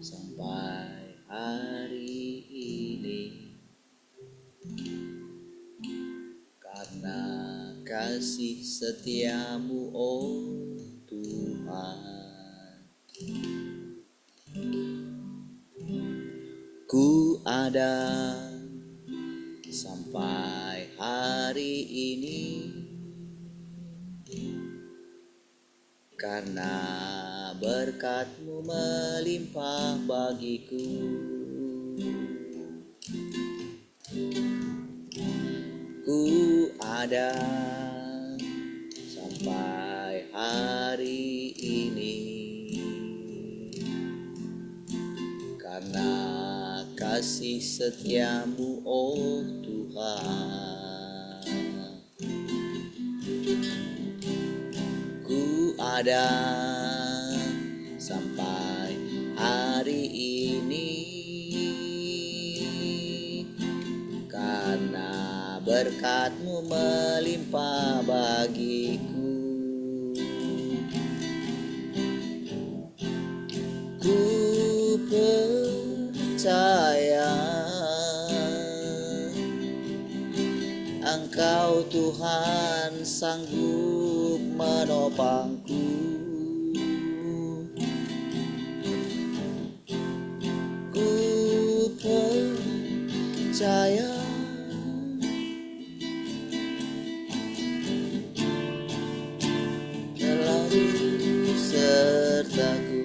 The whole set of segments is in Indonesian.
sampai hari ini, karena kasih setiamu, oh Tuhan. Ku ada sampai hari ini karena berkat-Mu melimpah bagiku. Ku ada sampai hari ini karena kasih setiamu, oh Tuhan. Ku ada sampai hari ini karena berkat-Mu melimpah bagiku. Ku percaya Engkau Tuhan sanggup menopangku. Ku percaya selalu sertaku.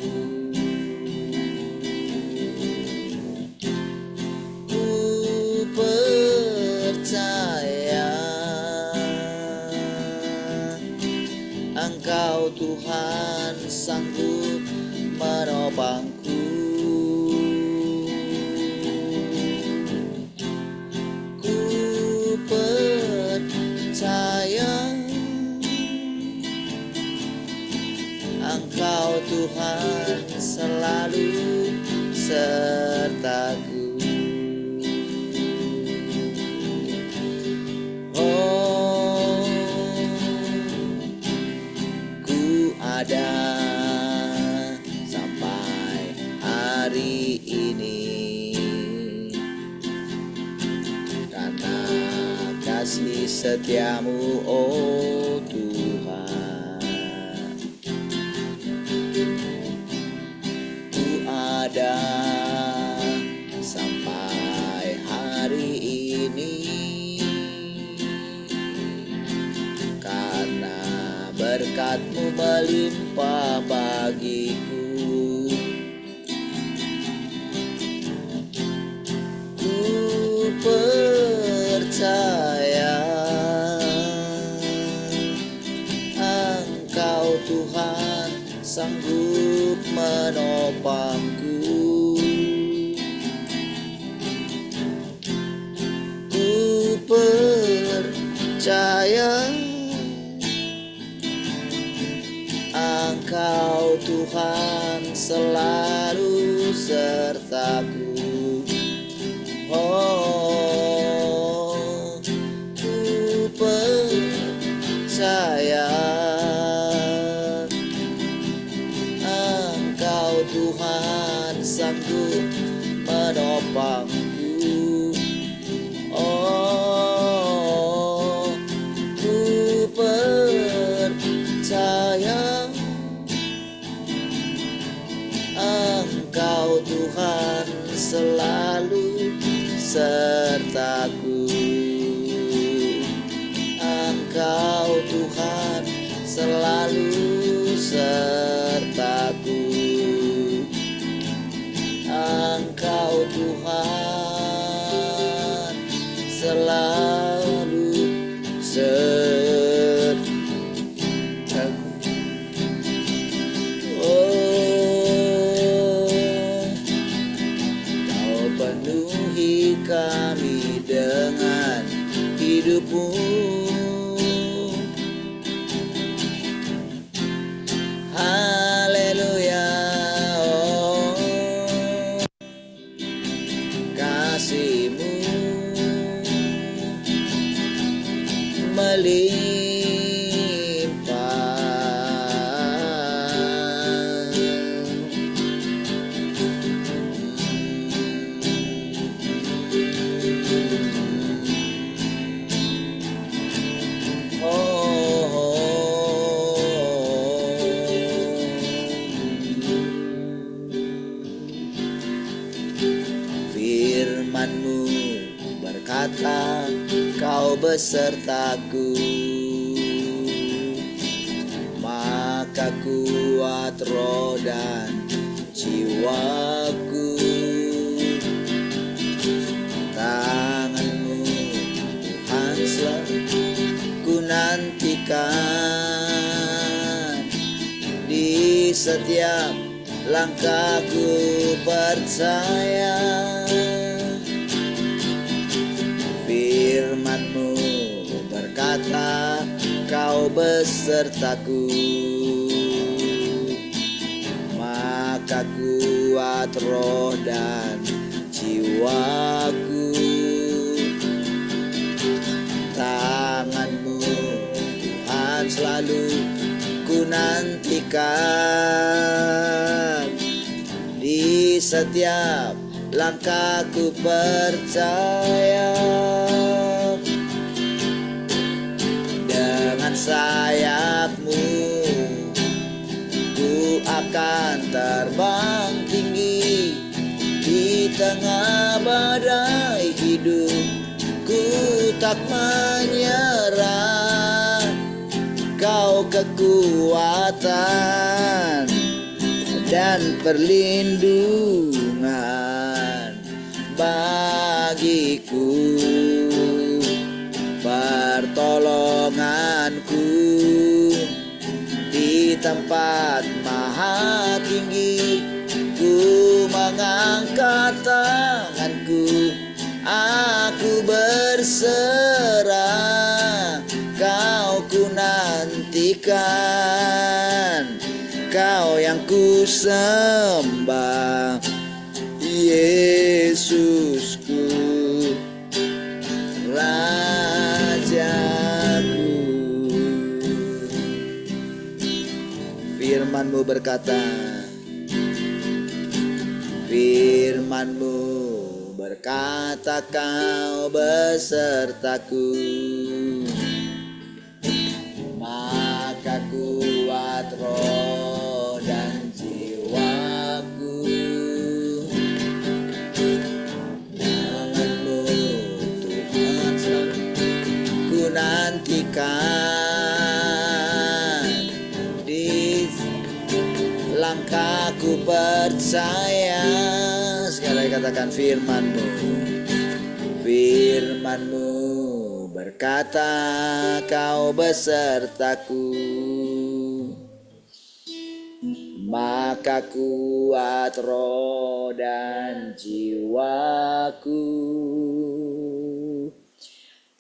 Ku percaya Engkau Tuhan sanggup menopangku. Ku percaya Engkau Tuhan selalu sertaku. Oh, ku ada sampai hari ini karena kasih setiamu, oh Tuhan. Ku ada sampai hari ini karena berkat-Mu melimpah bagiku. Ku percaya Engkau Tuhan sanggup menopangku. Ku percaya Engkau Tuhan selalu sertaku. Oh, ku percaya Engkau Tuhan sanggup menopangku. Oh, ku percaya Engkau Tuhan selalu sertaku. Engkau Tuhan selalu sertaku. Engkau Tuhan selalu sertaku. Penuhi kami dengan hidup-Mu, besertaku. Maka kuat roh dan jiwaku. Tangan-Mu Tuhan selalu ku nantikan. Di setiap langkahku percaya. Firman-Mu berkata, Kau besertaku. Maka kuat roh dan jiwaku. Tangan-Mu Tuhan selalu ku nantikan. Di setiap langkahku percaya. Dengan sayap-Mu ku akan terbang tinggi. Di tengah badai hidup ku tak menyerah. Kau kekuatan dan perlindungan bagiku, pertolonganku di tempat maha tinggi. Ku mengangkat tanganku, aku berserah. Kau ku nantikan, Kau yang ku sembah, Yesusku, Rajaku. Firman-Mu berkata, Firman-Mu berkata, Kau besertaku. Maka kuat roh dan jiwaku. Tangan-Mu Tuhan selalu ku nantikan. Di langkahku percaya. Sekali katakan firman-Mu. Firman-Mu berkata, Kau besertaku. Maka kuat roh dan jiwaku.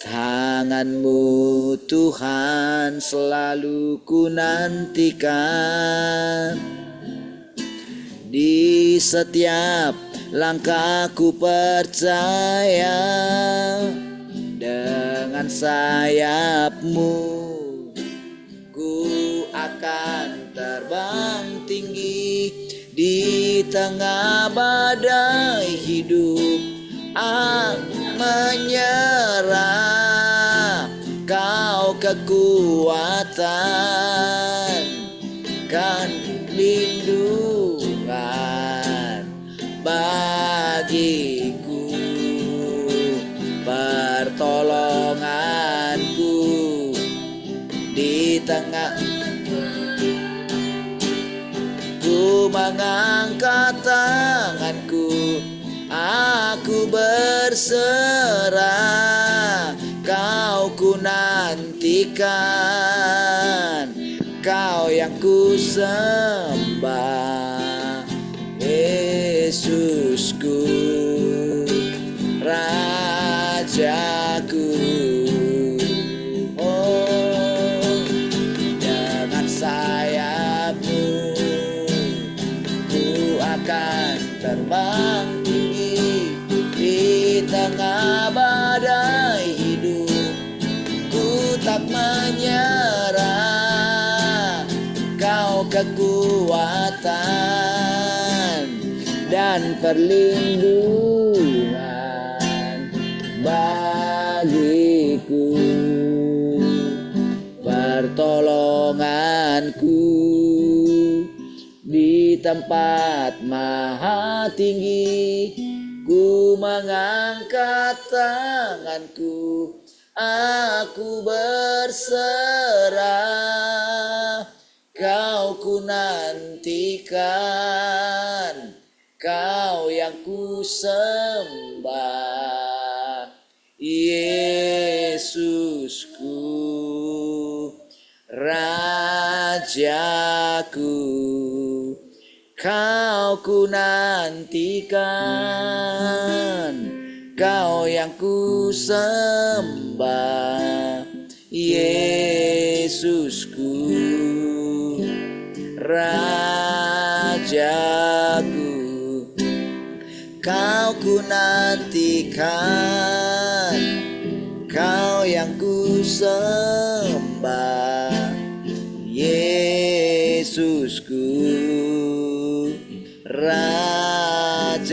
Tangan-Mu Tuhan selalu ku nantikan. Di setiap langkahku percaya. Dengan sayap-Mu ku akan terbang tinggi. Di tengah badai hidup aku menyerah. Kau kekuatan kan lindungan bagiku, pertolonganku di tengah. Ku mengangkat tanganku, aku berserah. Kau ku nantikan, Kau yang ku sembah, Yesusku, Rajaku. Oh, dengan sayap-Mu ku akan terbang tinggi. Di tengah badai hidup ku tak menyerah. Kau kekuatan dan perlindungan bagiku, pertolonganku di tempat maha tinggi. Ku mengangkat tanganku, aku berserah. Kau ku nantikan, Kau yang ku sembah, Yesusku, Rajaku. Kau ku nantikan, Kau yang ku sembah, Yesusku, Rajaku. Kau ku nantikan, Kau yang ku sembah, Yesusku, Rajaku.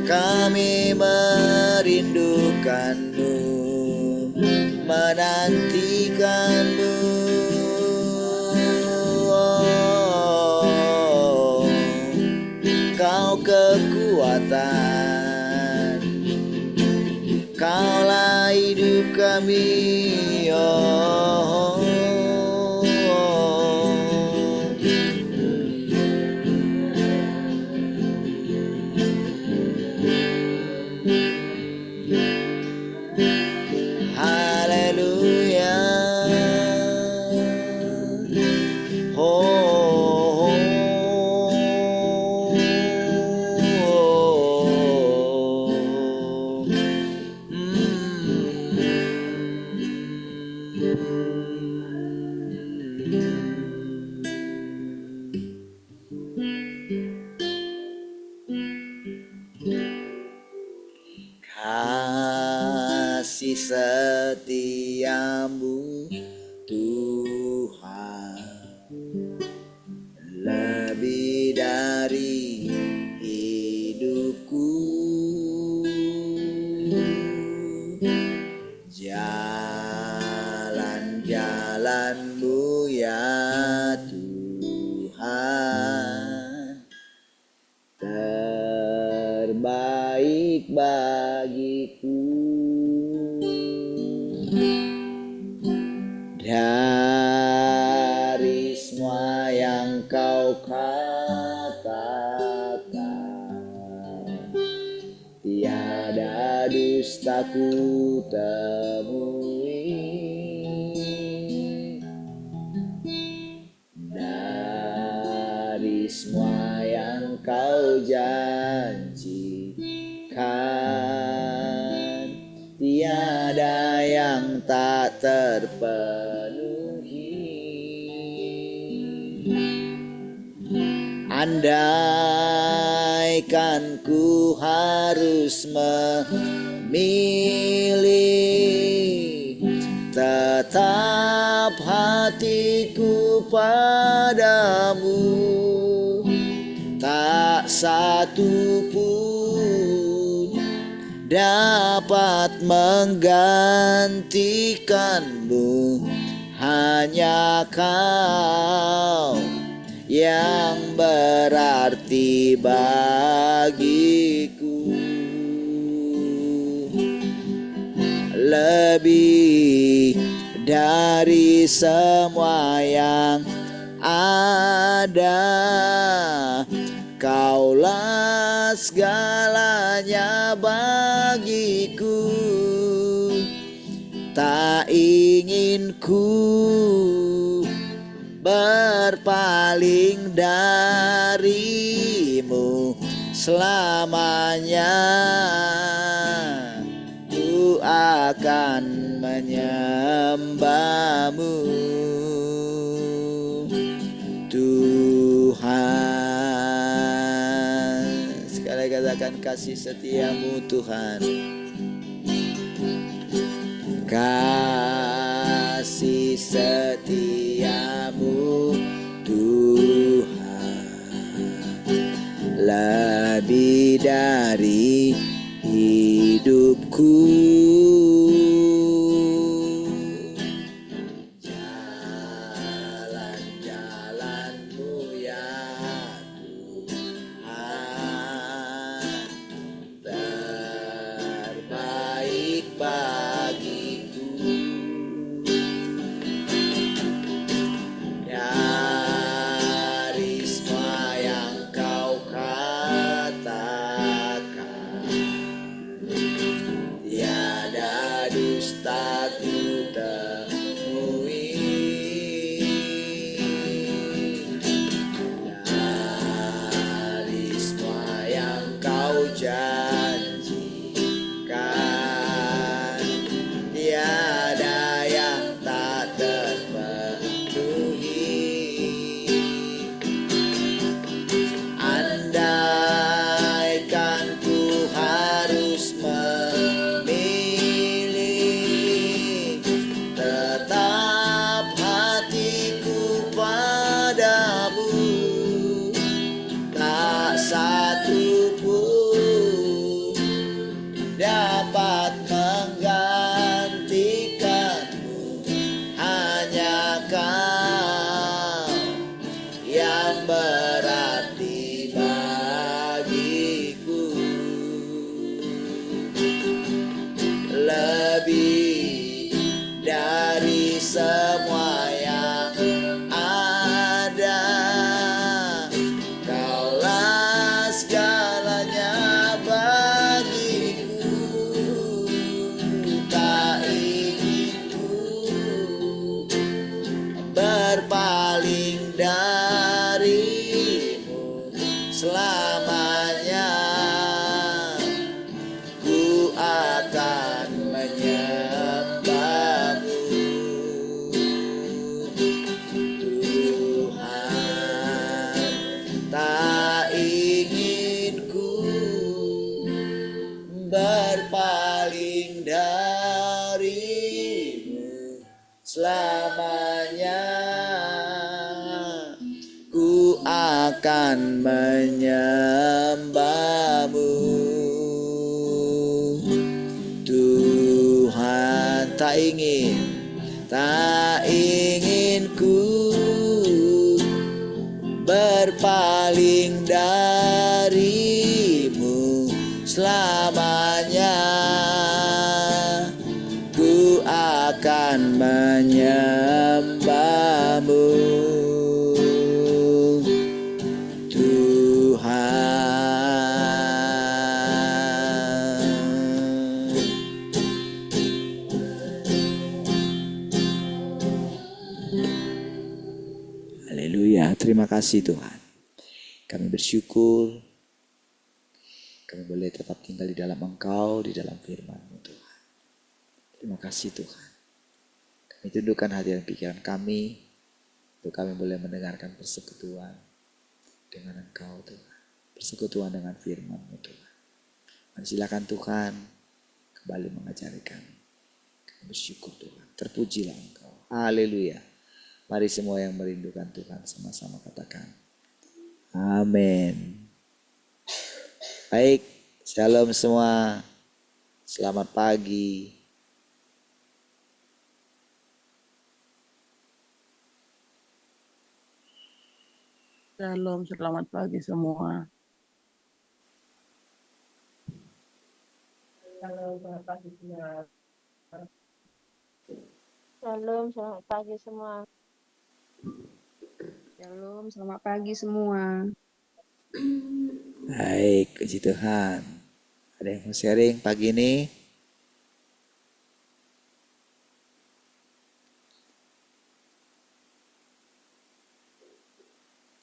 Kami merindukanmu, menantikanmu. Kau kekuatan, Kaulah hidup kami. Haleluya. Kasih setiamu Tuhan lebih dari hidupku. Jalan-jalanmu ya Tuhan terbaik bagiku. Dari semua yang Kau katakan, tiada dustaku temui. Dari semua yang Kau janjikan, tiada yang tak terpenuhi. Andaikan ku harus memilih, tetap hatiku padamu, tak satu pun dapat menggantikanmu. Hanya Kau yang berarti bagiku. Lebih dari semua yang ada, Kaulah segalanya bagiku. Tak ingin ku berpaling darimu selamanya. Ku akan menyembahmu Tuhan. Sekali katakan kasih setiamu Tuhan. Kasih setiamu Tuhan lebih dari hidupku. Jalan-jalanmu tak ku temui. Dari semua yang kau janjikan, tiada yang tak terpenuhi. Andaikan ku harus memilih, tetap hatiku padamu, tak satu pun dapat menggantikanmu. Hanya kau yang berarti bagiku, lebih dari semua yang ada. Kaulah segalanya bagiku, tak ingin ku berpaling darimu selamanya. Ku akan menyembahmu, Tuhan. Tak ingin ku berpaling darimu selamanya. Ku akan menyembahmu, Tuhan. Tak ingin ku berpaling darimu selamanya. Ku akan menyembahmu, Tuhan. Haleluya, terima kasih Tuhan. Kami bersyukur kami boleh tetap tinggal di dalam Engkau, di dalam firman-Mu Tuhan. Terima kasih Tuhan. Kami tundukkan hati dan pikiran kami untuk kami boleh mendengarkan persekutuan dengan Engkau Tuhan. Persekutuan dengan firman-Mu Tuhan. Dan silakan Tuhan kembali mengajari kami. Kami bersyukur Tuhan. Terpujilah Engkau. Haleluya. Mari semua yang merindukan Tuhan sama-sama katakan amin. Baik, shalom semua. Selamat pagi. Shalom, selamat pagi semua. Shalom, selamat pagi semua. Shalom, selamat pagi semua. Shalom, selamat pagi semua. Baik, puji Tuhan. Ada yang mau sharing pagi ini?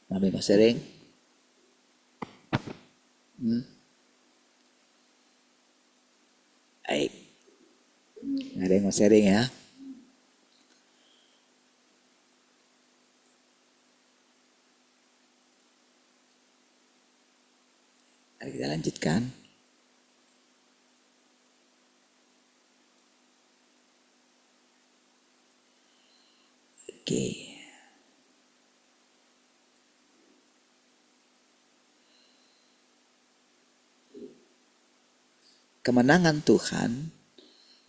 Mami mau sharing? Baik. Ada yang mau sharing ya? Mari kita lanjutkan. Oke. Kemenangan Tuhan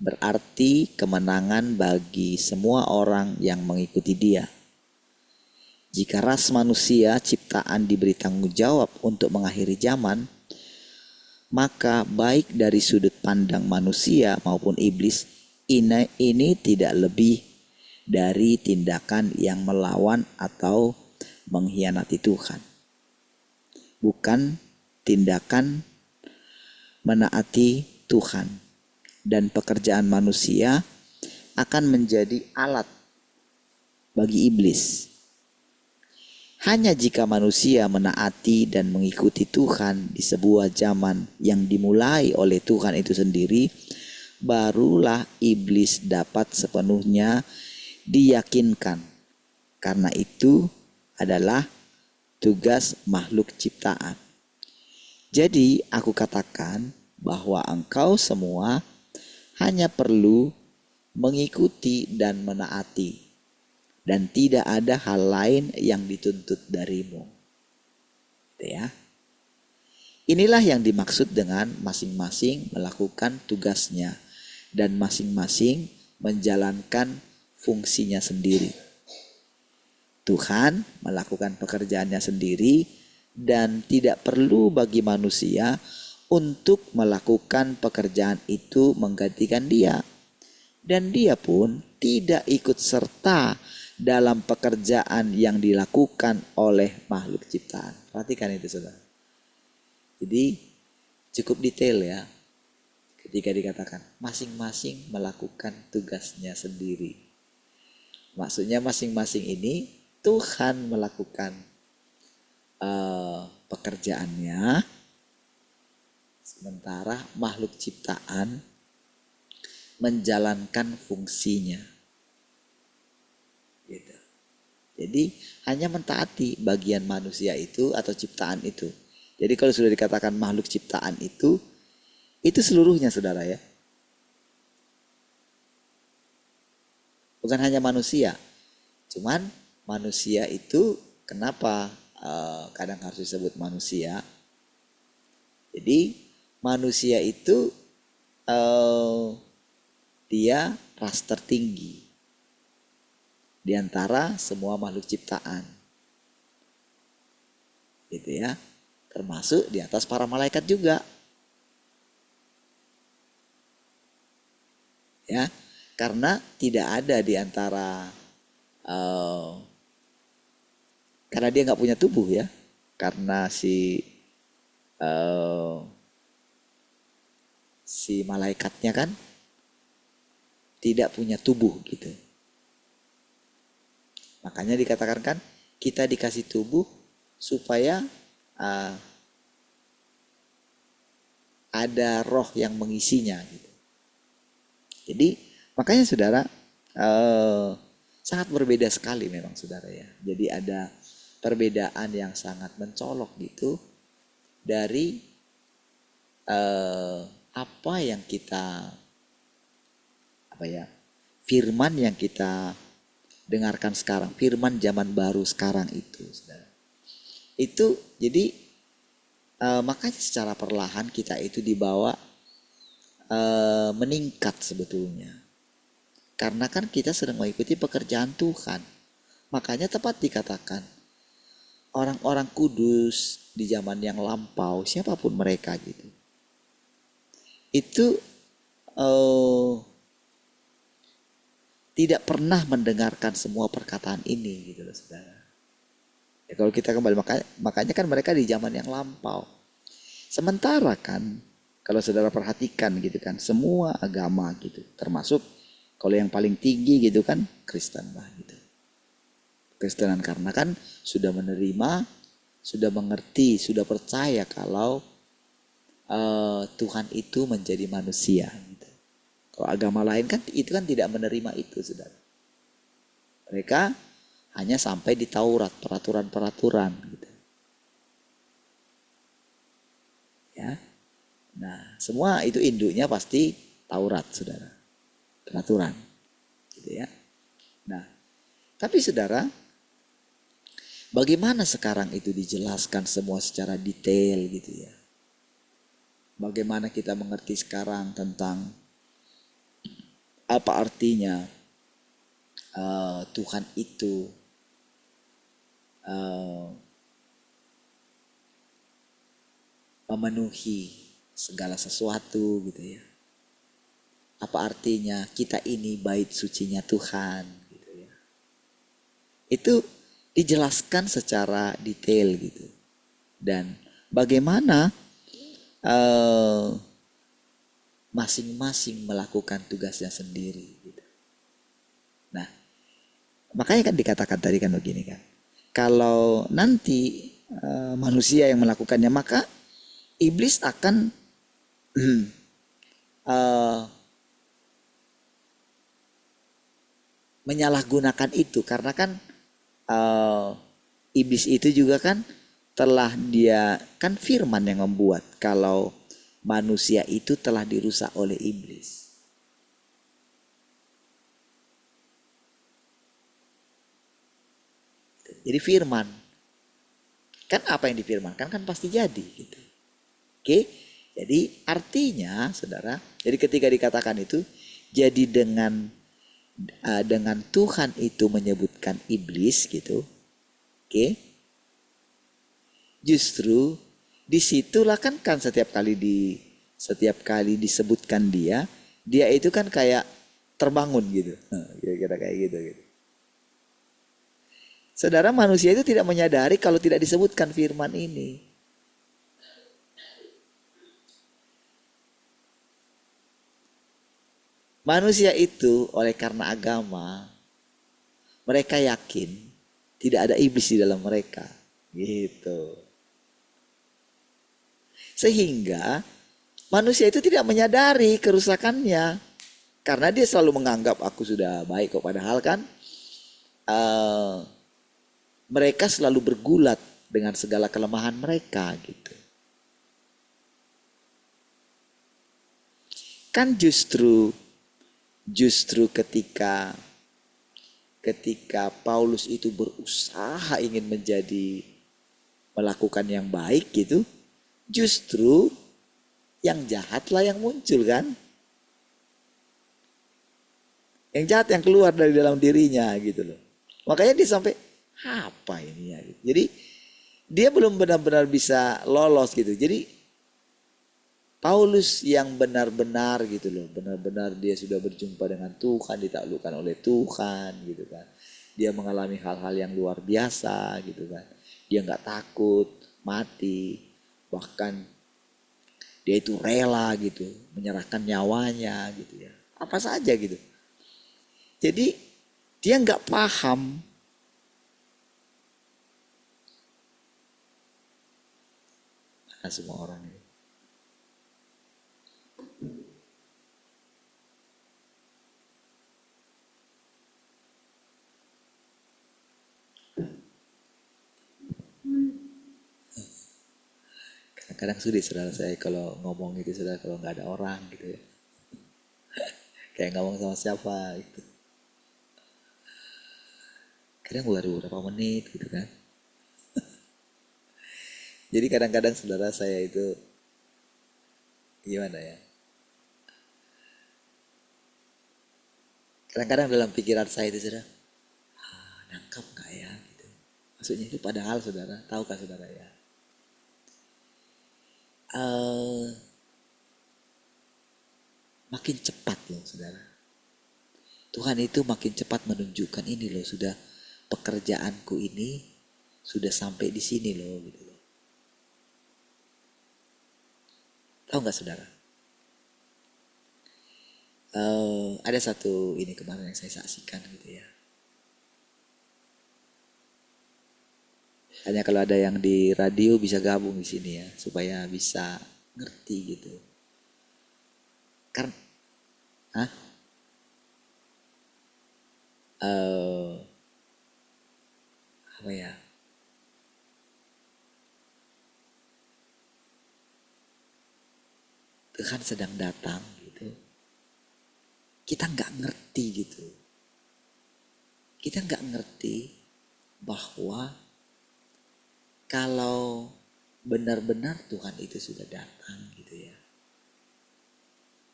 berarti kemenangan bagi semua orang yang mengikuti Dia. Jika ras manusia ciptaan diberi tanggung jawab untuk mengakhiri zaman, maka baik dari sudut pandang manusia maupun iblis, ini tidak lebih dari tindakan yang melawan atau mengkhianati Tuhan. Bukan tindakan menaati Tuhan, dan pekerjaan manusia akan menjadi alat bagi iblis. Hanya jika manusia menaati dan mengikuti Tuhan di sebuah zaman yang dimulai oleh Tuhan itu sendiri, barulah iblis dapat sepenuhnya diyakinkan. Karena itu adalah tugas makhluk ciptaan. Jadi aku katakan bahwa engkau semua hanya perlu mengikuti dan menaati. Dan tidak ada hal lain yang dituntut darimu. Gitu ya. Inilah yang dimaksud dengan masing-masing melakukan tugasnya. Dan masing-masing menjalankan fungsinya sendiri. Tuhan melakukan pekerjaannya sendiri. Dan tidak perlu bagi manusia untuk melakukan pekerjaan itu menggantikan dia. Dan dia pun tidak ikut serta dalam pekerjaan yang dilakukan oleh makhluk ciptaan. Perhatikan itu saudara. Jadi cukup detail ya. Ketika dikatakan masing-masing melakukan tugasnya sendiri. Maksudnya masing-masing ini Tuhan melakukan pekerjaannya. Sementara makhluk ciptaan menjalankan fungsinya. Gitu. Jadi hanya mentaati bagian manusia itu atau ciptaan itu. Jadi kalau sudah dikatakan makhluk ciptaan itu seluruhnya saudara ya. Bukan hanya manusia. Cuman manusia itu kenapa kadang harus disebut manusia. Jadi manusia itu dia ras tertinggi di antara semua makhluk ciptaan. Gitu ya. Termasuk di atas para malaikat juga. Ya, karena tidak ada di antara karena dia nggak punya tubuh ya. Karena si malaikatnya kan tidak punya tubuh gitu. Makanya dikatakan kan kita dikasih tubuh supaya ada roh yang mengisinya gitu. Jadi makanya saudara sangat berbeda sekali memang saudara ya. Jadi ada perbedaan yang sangat mencolok gitu dari apa yang kita firman yang kita dengarkan sekarang, firman zaman baru sekarang itu, saudara. Itu jadi makanya secara perlahan kita itu dibawa meningkat sebetulnya. Karena kan kita sedang mengikuti pekerjaan Tuhan. Makanya tepat dikatakan orang-orang kudus di zaman yang lampau, siapapun mereka gitu. Itu tidak pernah mendengarkan semua perkataan ini gitu loh saudara. Ya, kalau kita kembali makanya kan mereka di zaman yang lampau. Sementara kan kalau saudara perhatikan gitu kan semua agama gitu termasuk kalau yang paling tinggi gitu kan Kristen lah gitu. Kristenan karena kan sudah menerima, sudah mengerti, sudah percaya kalau Tuhan itu menjadi manusia gitu. Kalau agama lain kan itu kan tidak menerima itu saudara. Mereka hanya sampai di Taurat, peraturan-peraturan gitu. Ya. Nah, semua itu induknya pasti Taurat, saudara. Peraturan. Gitu ya. Nah, tapi saudara, bagaimana sekarang itu dijelaskan semua secara detail gitu ya. Bagaimana kita mengerti sekarang tentang apa artinya Tuhan itu memenuhi segala sesuatu gitu ya. Apa artinya kita ini bait sucinya Tuhan gitu ya. Itu dijelaskan secara detail gitu. Dan bagaimana masing-masing melakukan tugasnya sendiri. Gitu. Nah, makanya kan dikatakan tadi kan begini kan. Kalau nanti manusia yang melakukannya, maka iblis akan menyalahgunakan itu. Karena kan iblis itu juga kan telah dia, kan firman yang membuat kalau manusia itu telah dirusak oleh iblis. Jadi firman, kan apa yang difirmankan kan pasti jadi gitu. Oke, jadi artinya saudara, jadi ketika dikatakan itu, jadi dengan Tuhan itu menyebutkan iblis gitu, oke, justru disitulah kan setiap kali disebutkan dia itu kan kayak terbangun gitu, kira-kira kayak gitu. Saudara, manusia itu tidak menyadari kalau tidak disebutkan firman ini. Manusia itu oleh karena agama, mereka yakin tidak ada iblis di dalam mereka. Gitu. Sehingga manusia itu tidak menyadari kerusakannya. Karena dia selalu menganggap aku sudah baik kok. Padahal kan mereka selalu bergulat dengan segala kelemahan mereka gitu. Kan justru ketika Paulus itu berusaha ingin melakukan yang baik gitu, justru yang jahatlah yang muncul kan. Yang jahat yang keluar dari dalam dirinya gitu loh. Makanya dia sampai apa ini ya gitu. Jadi dia belum benar-benar bisa lolos gitu. Jadi Paulus yang benar-benar gitu loh, benar-benar dia sudah berjumpa dengan Tuhan, ditaklukkan oleh Tuhan gitu kan. Dia mengalami hal-hal yang luar biasa gitu kan. Dia nggak takut mati, bahkan dia itu rela gitu menyerahkan nyawanya gitu ya, apa saja gitu. Jadi dia nggak paham mana semua orang ini. Kadang sulit saudara saya kalau ngomong gitu, saudara, kalau nggak ada orang gitu ya. Kayak ngomong sama siapa gitu. Kadang baru beberapa menit gitu kan. Jadi kadang-kadang saudara saya itu gimana ya. Kadang-kadang dalam pikiran saya itu saudara, nangkap gak ya gitu. Maksudnya itu padahal saudara, tahukah saudara ya. Makin cepat loh saudara. Tuhan itu makin cepat menunjukkan ini loh, sudah pekerjaanku ini sudah sampai di sini loh gitu loh. Tahu nggak saudara? Ada satu ini kemarin yang saya saksikan gitu ya. Hanya kalau ada yang di radio bisa gabung di sini ya, supaya bisa ngerti gitu. Karena, apa ya? Tuhan sedang datang gitu. Kita nggak ngerti gitu. Kita nggak ngerti bahwa kalau benar-benar Tuhan itu sudah datang gitu ya.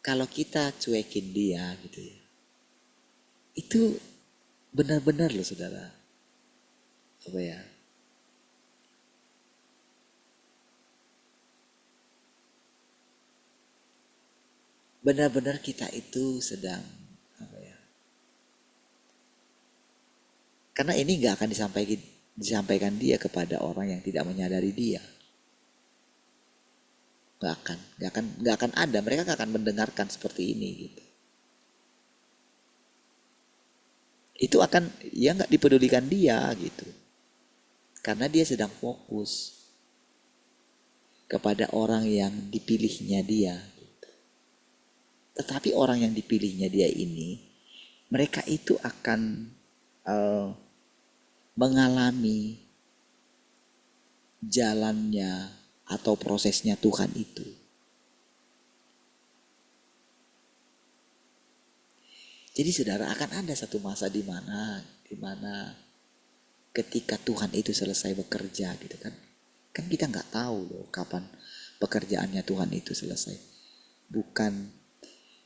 Kalau kita cuekin dia gitu ya. Itu benar-benar loh saudara. Apa ya? Benar-benar kita itu sedang apa ya? Karena ini nggak akan disampaikan dia kepada orang yang tidak menyadari dia. Nggak akan ada. Mereka nggak akan mendengarkan seperti ini gitu. Itu akan ya nggak dipedulikan dia gitu. Karena dia sedang fokus kepada orang yang dipilihnya dia. Gitu. Tetapi orang yang dipilihnya dia ini, mereka itu akan mengalami jalannya atau prosesnya Tuhan itu. Jadi saudara, akan ada satu masa di mana ketika Tuhan itu selesai bekerja gitu kan. Kan kita nggak tahu loh kapan pekerjaannya Tuhan itu selesai.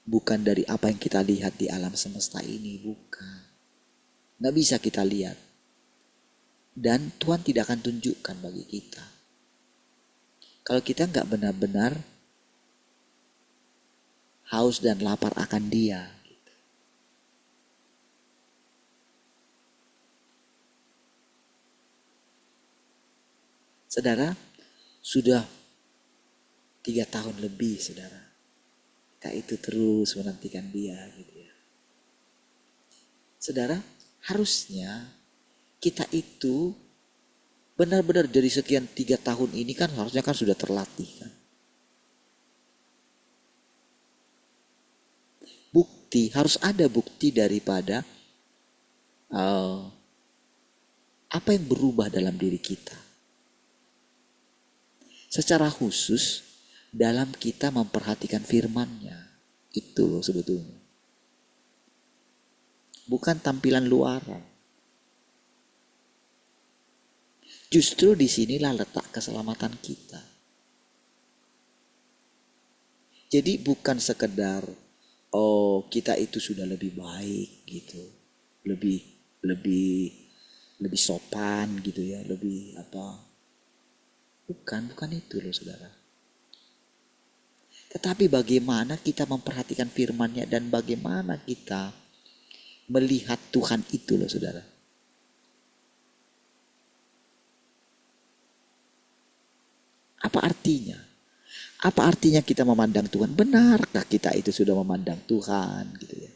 Bukan dari apa yang kita lihat di alam semesta ini, bukan. Nggak bisa kita lihat. Dan Tuhan tidak akan tunjukkan bagi kita. Kalau kita nggak benar-benar haus dan lapar akan Dia. Gitu. Saudara, sudah 3 tahun lebih saudara. Kita itu terus menantikan Dia gitu ya. Saudara, harusnya kita itu benar-benar dari sekian 3 tahun ini kan harusnya kan sudah terlatih kan. Bukti, harus ada bukti daripada apa yang berubah dalam diri kita. Secara khusus dalam kita memperhatikan firman-Nya. Itu loh sebetulnya. Bukan tampilan luaran. Justru disinilah letak keselamatan kita. Jadi bukan sekedar kita itu sudah lebih baik gitu, lebih sopan gitu ya, lebih apa? Bukan itu loh saudara. Tetapi bagaimana kita memperhatikan firman-Nya dan bagaimana kita melihat Tuhan itu loh saudara. Apa artinya? Apa artinya kita memandang Tuhan? Benarkah kita itu sudah memandang Tuhan gitu ya?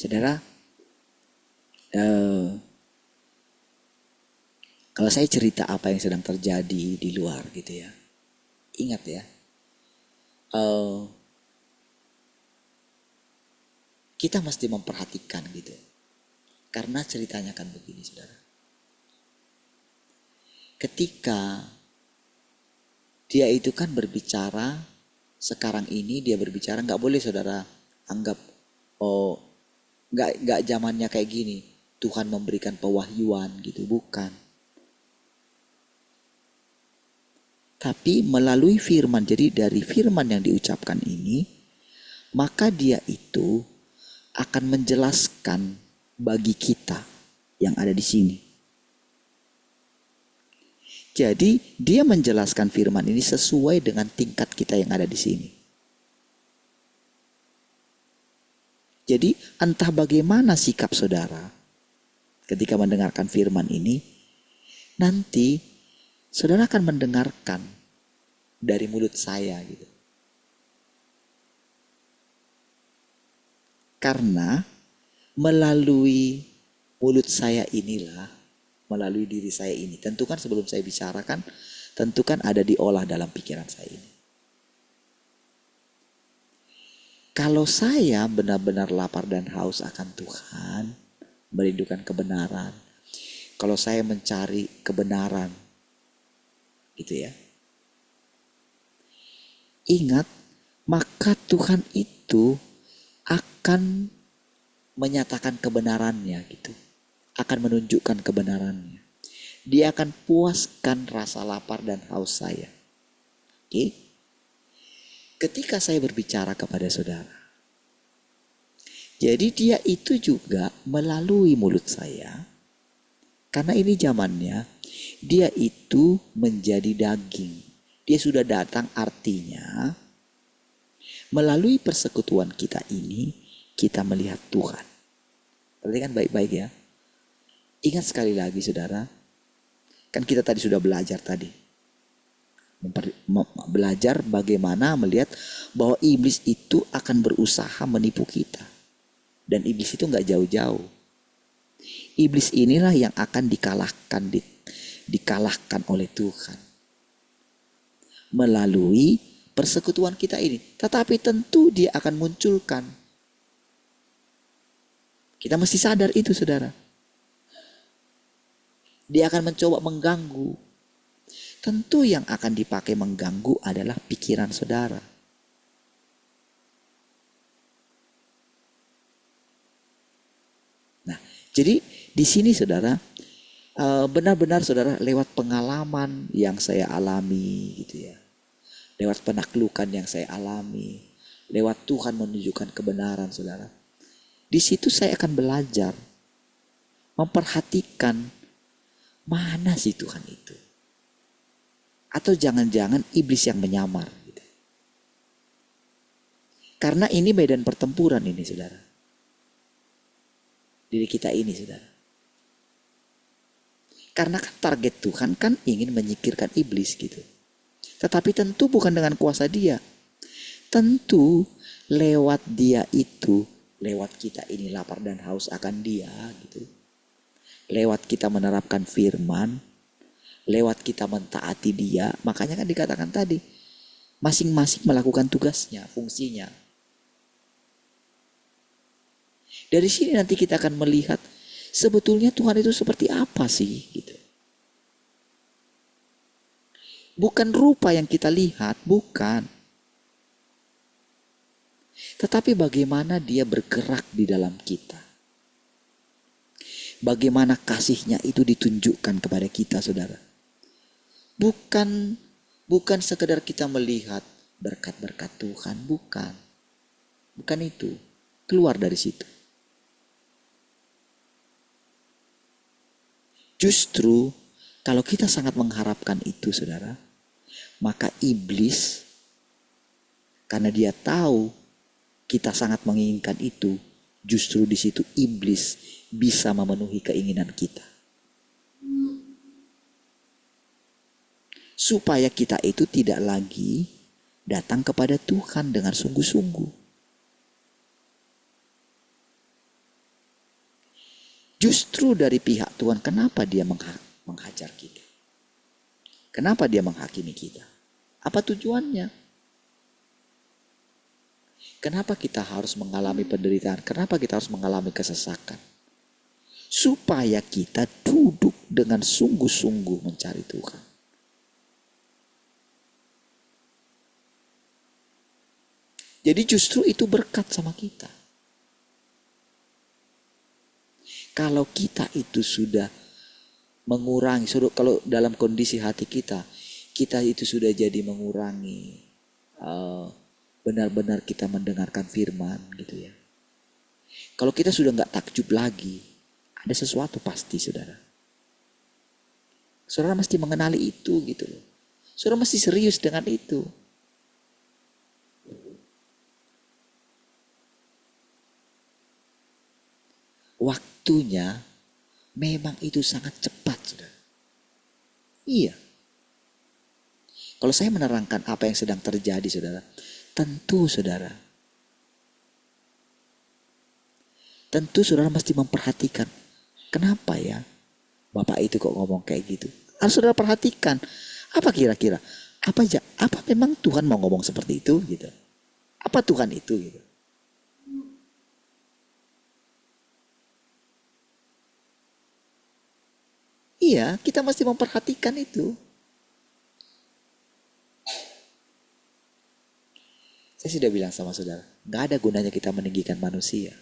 Saudara, kalau saya cerita apa yang sedang terjadi di luar gitu ya, ingat ya, kita mesti memperhatikan gitu, karena ceritanya kan begini saudara. Ketika dia itu kan berbicara, sekarang ini dia berbicara, nggak boleh saudara anggap nggak zamannya kayak gini. Tuhan memberikan pewahyuan gitu, bukan. Tapi melalui firman, jadi dari firman yang diucapkan ini, maka dia itu akan menjelaskan bagi kita yang ada di sini. Jadi dia menjelaskan firman ini sesuai dengan tingkat kita yang ada di sini. Jadi entah bagaimana sikap saudara ketika mendengarkan firman ini, nanti saudara akan mendengarkan dari mulut saya gitu. Karena melalui mulut saya inilah, melalui diri saya ini, tentu kan sebelum saya bicarakan, tentu kan ada diolah dalam pikiran saya ini. Kalau saya benar-benar lapar dan haus akan Tuhan, merindukan kebenaran, kalau saya mencari kebenaran, gitu ya. Ingat, maka Tuhan itu akan menyatakan kebenarannya gitu. Akan menunjukkan kebenarannya. Dia akan puaskan rasa lapar dan haus saya. Oke? Ketika saya berbicara kepada saudara, Jadi dia itu juga melalui mulut saya. Karena ini zamannya, dia itu menjadi daging. Dia sudah datang, artinya melalui persekutuan kita ini, kita melihat Tuhan. Perhatikan baik-baik ya. Ingat sekali lagi saudara, kan kita tadi sudah belajar tadi. Belajar bagaimana melihat bahwa iblis itu akan berusaha menipu kita. Dan iblis itu gak jauh-jauh. Iblis inilah yang akan dikalahkan oleh Tuhan. Melalui persekutuan kita ini. Tetapi tentu dia akan munculkan. Kita mesti sadar itu saudara. Dia akan mencoba mengganggu. Tentu yang akan dipakai mengganggu adalah pikiran saudara. Nah, jadi di sini saudara, benar-benar saudara lewat pengalaman yang saya alami gitu ya. Lewat penaklukan yang saya alami. Lewat Tuhan menunjukkan kebenaran saudara. Di situ saya akan belajar. Memperhatikan mana sih Tuhan itu. Atau jangan-jangan iblis yang menyamar. Gitu. Karena ini medan pertempuran ini saudara. Diri kita ini saudara. Karena kan target Tuhan kan ingin menyingkirkan iblis gitu. Tetapi tentu bukan dengan kuasa dia. Tentu lewat dia itu, lewat kita ini lapar dan haus akan dia gitu. Lewat kita menerapkan firman, lewat kita mentaati dia. Makanya kan dikatakan tadi, masing-masing melakukan tugasnya, fungsinya. Dari sini nanti kita akan melihat sebetulnya Tuhan itu seperti apa sih gitu. Bukan rupa yang kita lihat, bukan. Tetapi bagaimana dia bergerak di dalam kita. Bagaimana kasihnya itu ditunjukkan kepada kita saudara. Bukan sekedar kita melihat berkat-berkat Tuhan, bukan. Bukan itu. Keluar dari situ. Justru kalau kita sangat mengharapkan itu saudara, maka iblis karena dia tahu kita sangat menginginkan itu, justru di situ iblis bisa memenuhi keinginan kita. Supaya kita itu tidak lagi datang kepada Tuhan dengan sungguh-sungguh. Justru dari pihak Tuhan, kenapa dia menghajar kita? Kenapa dia menghakimi kita? Apa tujuannya? Kenapa kita harus mengalami penderitaan? Kenapa kita harus mengalami kesesakan? Supaya kita duduk dengan sungguh-sungguh mencari Tuhan. Jadi justru itu berkat sama kita. Kalau kita itu sudah mengurangi, kalau dalam kondisi hati kita itu sudah jadi mengurangi, benar-benar kita mendengarkan firman gitu ya. Kalau kita sudah nggak takjub lagi, ada sesuatu pasti saudara. Saudara mesti mengenali itu gitu loh. Saudara mesti serius dengan itu. Waktunya memang itu sangat cepat saudara. Iya. Kalau saya menerangkan apa yang sedang terjadi saudara, tentu saudara mesti memperhatikan. Kenapa ya Bapak itu kok ngomong kayak gitu? Harus saudara perhatikan. Apa kira-kira? Apa memang Tuhan mau ngomong seperti itu gitu? Apa Tuhan itu gitu? Iya, kita mesti memperhatikan itu. Saya sudah bilang sama saudara, gak ada gunanya kita meninggikan manusia.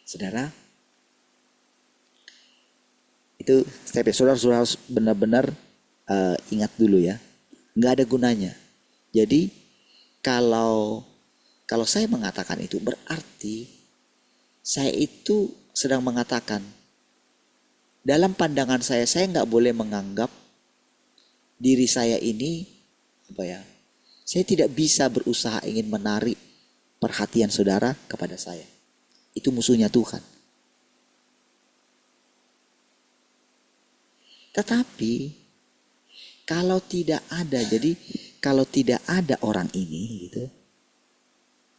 Saudara, itu step ya. Saudara harus benar-benar ingat dulu ya. Nggak ada gunanya. Jadi kalau saya mengatakan itu berarti saya itu sedang mengatakan dalam pandangan saya nggak boleh menganggap diri saya ini saya tidak bisa berusaha ingin menarik perhatian saudara kepada saya. Itu musuhnya Tuhan. Tetapi kalau tidak ada orang ini gitu,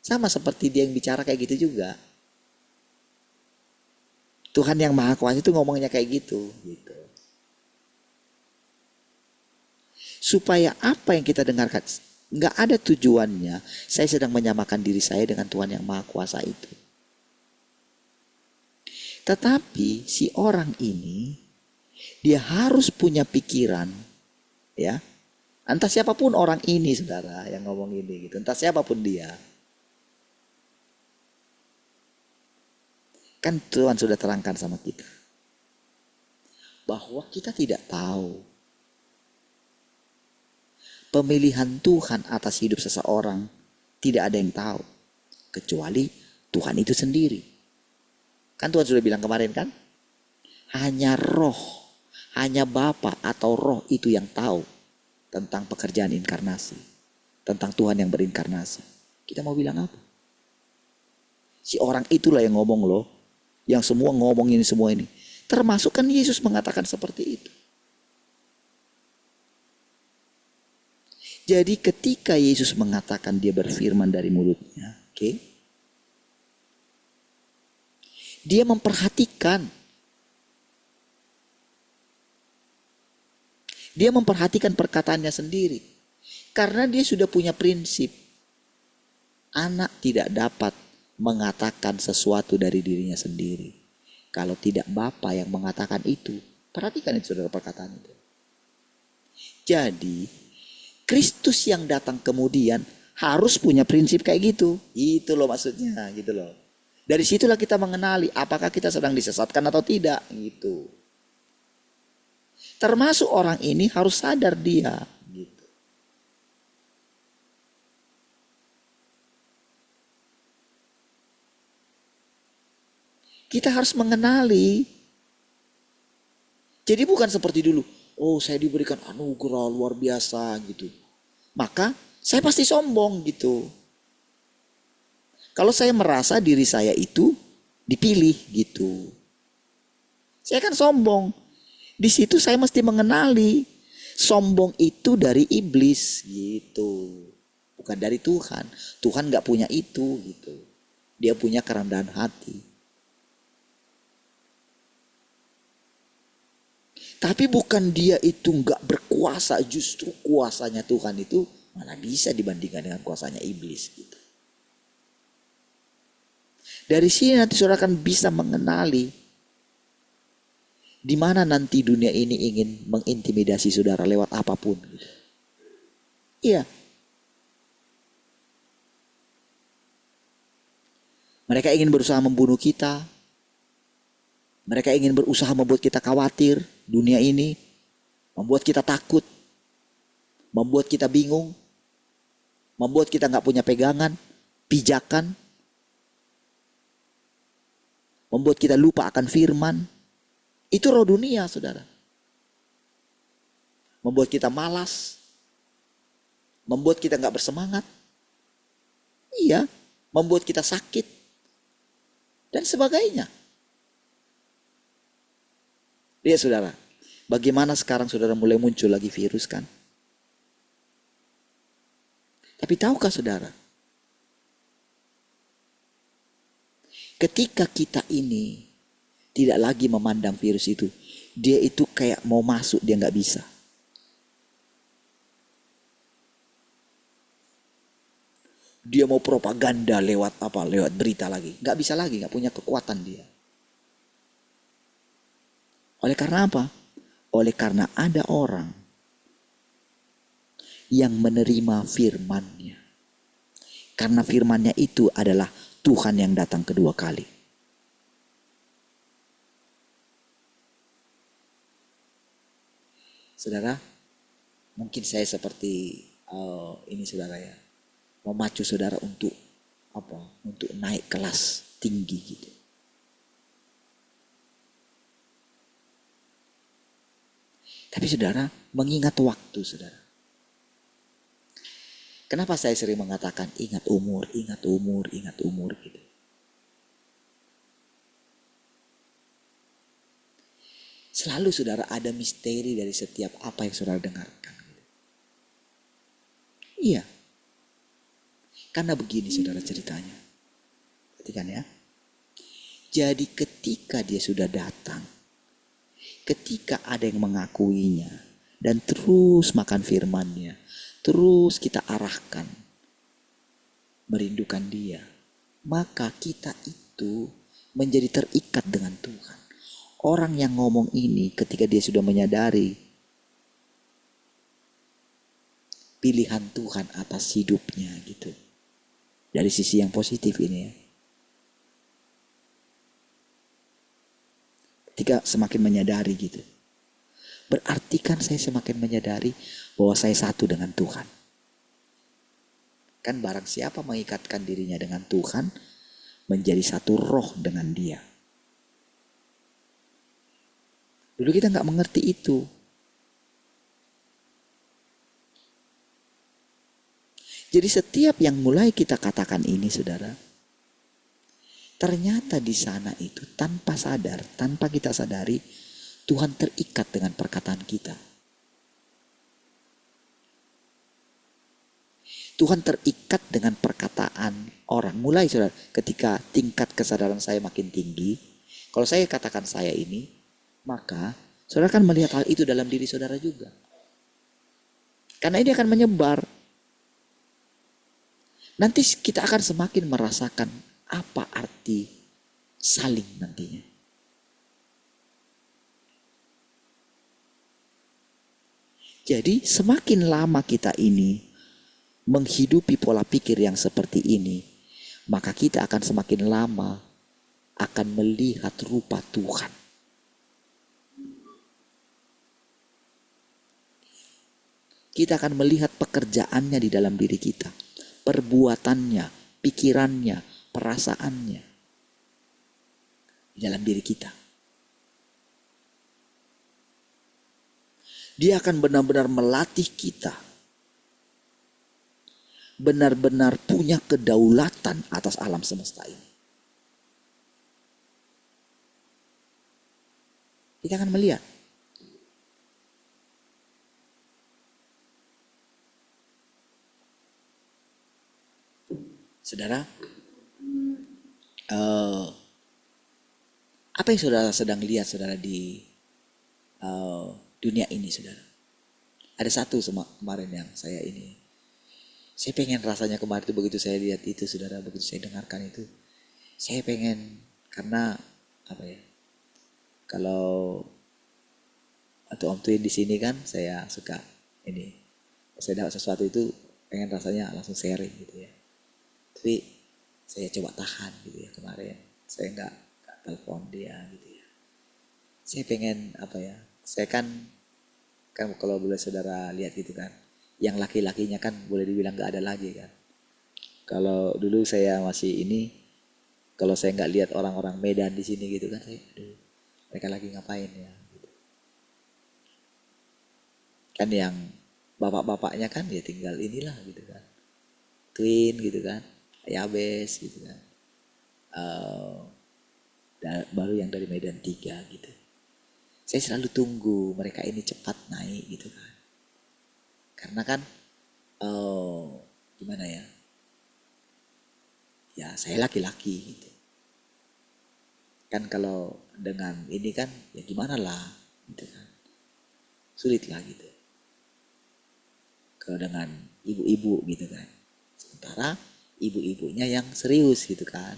sama seperti dia yang bicara kayak gitu juga. Tuhan yang Maha Kuasa itu ngomongnya kayak gitu. Supaya apa yang kita dengarkan, nggak ada tujuannya saya sedang menyamakan diri saya dengan Tuhan yang Maha Kuasa itu. Tetapi si orang ini, dia harus punya pikiran, ya. Entah siapapun orang ini, saudara, yang ngomong ini gitu. Entah siapapun dia. Kan Tuhan sudah terangkan sama kita. Bahwa kita tidak tahu pemilihan Tuhan atas hidup seseorang. Tidak ada yang tahu. Kecuali Tuhan itu sendiri. Kan Tuhan sudah bilang kemarin kan. Hanya roh, hanya Bapa atau roh itu yang tahu tentang pekerjaan inkarnasi. Tentang Tuhan yang berinkarnasi. Kita mau bilang apa? Si orang itulah yang ngomong loh. Yang semua ngomongin semua ini. Termasuk kan Yesus mengatakan seperti itu. Jadi ketika Yesus mengatakan dia berfirman dari mulutnya. Dia memperhatikan. Dia memperhatikan perkataannya sendiri. Karena dia sudah punya prinsip. Anak tidak dapat mengatakan sesuatu dari dirinya sendiri. Kalau tidak Bapa yang mengatakan itu. Perhatikan itu saudara perkataan itu. Jadi Kristus yang datang kemudian harus punya prinsip kayak gitu. Itu loh maksudnya gitu loh. Dari situlah kita mengenali apakah kita sedang disesatkan atau tidak gitu. Termasuk orang ini harus sadar dia gitu. Kita harus mengenali. Jadi bukan seperti dulu. Oh, saya diberikan anugerah luar biasa gitu. Maka saya pasti sombong gitu. Kalau saya merasa diri saya itu dipilih gitu. Saya kan sombong. Di situ saya mesti mengenali sombong itu dari iblis gitu. Bukan dari Tuhan. Tuhan gak punya itu gitu. Dia punya kerendahan hati. Tapi bukan dia itu gak berkuasa. Justru kuasanya Tuhan itu mana bisa dibandingkan dengan kuasanya iblis gitu. Dari sini nanti saudara akan bisa mengenali di mana nanti dunia ini ingin mengintimidasi saudara lewat apapun. Gitu. Iya. Mereka ingin berusaha membunuh kita. Mereka ingin berusaha membuat kita khawatir dunia ini. Membuat kita takut. Membuat kita bingung. Membuat kita gak punya pegangan. Pijakan. Membuat kita lupa akan firman. Itu roh dunia saudara. Membuat kita malas. Membuat kita gak bersemangat. Iya. Membuat kita sakit. Dan sebagainya. Lihat saudara, bagaimana sekarang saudara mulai muncul lagi virus kan? Tapi tahukah saudara, ketika kita ini tidak lagi memandang virus itu, dia itu kayak mau masuk dia nggak bisa. Dia mau propaganda lewat apa? Lewat berita lagi, nggak bisa lagi, nggak punya kekuatan dia. Oleh karena apa? Oleh karena ada orang yang menerima firman-Nya. Karena firman-Nya itu adalah Tuhan yang datang kedua kali. Saudara, Mungkin saya seperti ini saudara ya, memacu saudara untuk apa? Untuk naik kelas tinggi gitu. Tapi saudara, mengingat waktu saudara. Kenapa saya sering mengatakan ingat umur, ingat umur, ingat umur gitu. Selalu saudara ada misteri dari setiap apa yang saudara dengarkan. Iya. Karena begini saudara ceritanya. Perhatikan ya. Jadi ketika dia sudah datang, ketika ada yang mengakuinya dan terus makan firman-Nya, terus kita arahkan merindukan dia, maka kita itu menjadi terikat dengan Tuhan. Orang yang ngomong ini ketika dia sudah menyadari pilihan Tuhan atas hidupnya gitu. Dari sisi yang positif ini ya. Ketika semakin menyadari gitu. Berarti kan saya semakin menyadari bahwa saya satu dengan Tuhan. Kan barang siapa mengikatkan dirinya dengan Tuhan, menjadi satu roh dengan dia. Dulu kita nggak mengerti itu. Jadi setiap yang mulai kita katakan ini saudara, ternyata di sana itu tanpa sadar, tanpa kita sadari, Tuhan terikat dengan perkataan kita. Tuhan terikat dengan perkataan orang. Mulai saudara, ketika tingkat kesadaran saya makin tinggi, kalau saya katakan saya ini, maka saudara akan melihat hal itu dalam diri saudara juga. Karena ini akan menyebar. Nanti kita akan semakin merasakan apa arti saling nantinya. Jadi semakin lama kita ini menghidupi pola pikir yang seperti ini, maka kita akan semakin lama akan melihat rupa Tuhan. Kita akan melihat pekerjaannya di dalam diri kita. Perbuatannya, pikirannya, perasaannya di dalam diri kita. Dia akan benar-benar melatih kita. Benar-benar punya kedaulatan atas alam semesta ini. Kita akan melihat. Saudara, apa yang saudara sedang lihat saudara di dunia ini saudara? Ada satu kemarin yang saya pengen rasanya kemarin itu begitu saya lihat itu saudara, begitu saya dengarkan itu, saya pengen karena apa ya? Kalau atau Om Twin di sini kan saya suka ini, saya dapat sesuatu itu pengen rasanya langsung sharing gitu ya. Tapi saya coba tahan gitu ya kemarin. Saya nggak telepon dia gitu ya. Saya pengen apa ya? Saya kan kalau boleh saudara lihat gitu kan, yang laki-lakinya kan boleh dibilang nggak ada lagi kan. Kalau dulu saya masih ini, kalau saya nggak lihat orang-orang Medan di sini gitu kan, saya, aduh, mereka lagi ngapain ya? Gitu. Kan yang bapak-bapaknya kan ya tinggal inilah gitu kan, Twin gitu kan. Yabes gitu kan, baru yang dari Medan 3 gitu. Saya selalu tunggu mereka ini cepat naik gitu kan, karena kan gimana ya, ya saya laki-laki gitu kan, kalau dengan ini kan ya gimana lah gitu kan, sulit lah gitu kalau dengan ibu-ibu gitu kan. Sementara ibu-ibunya yang serius gitu kan.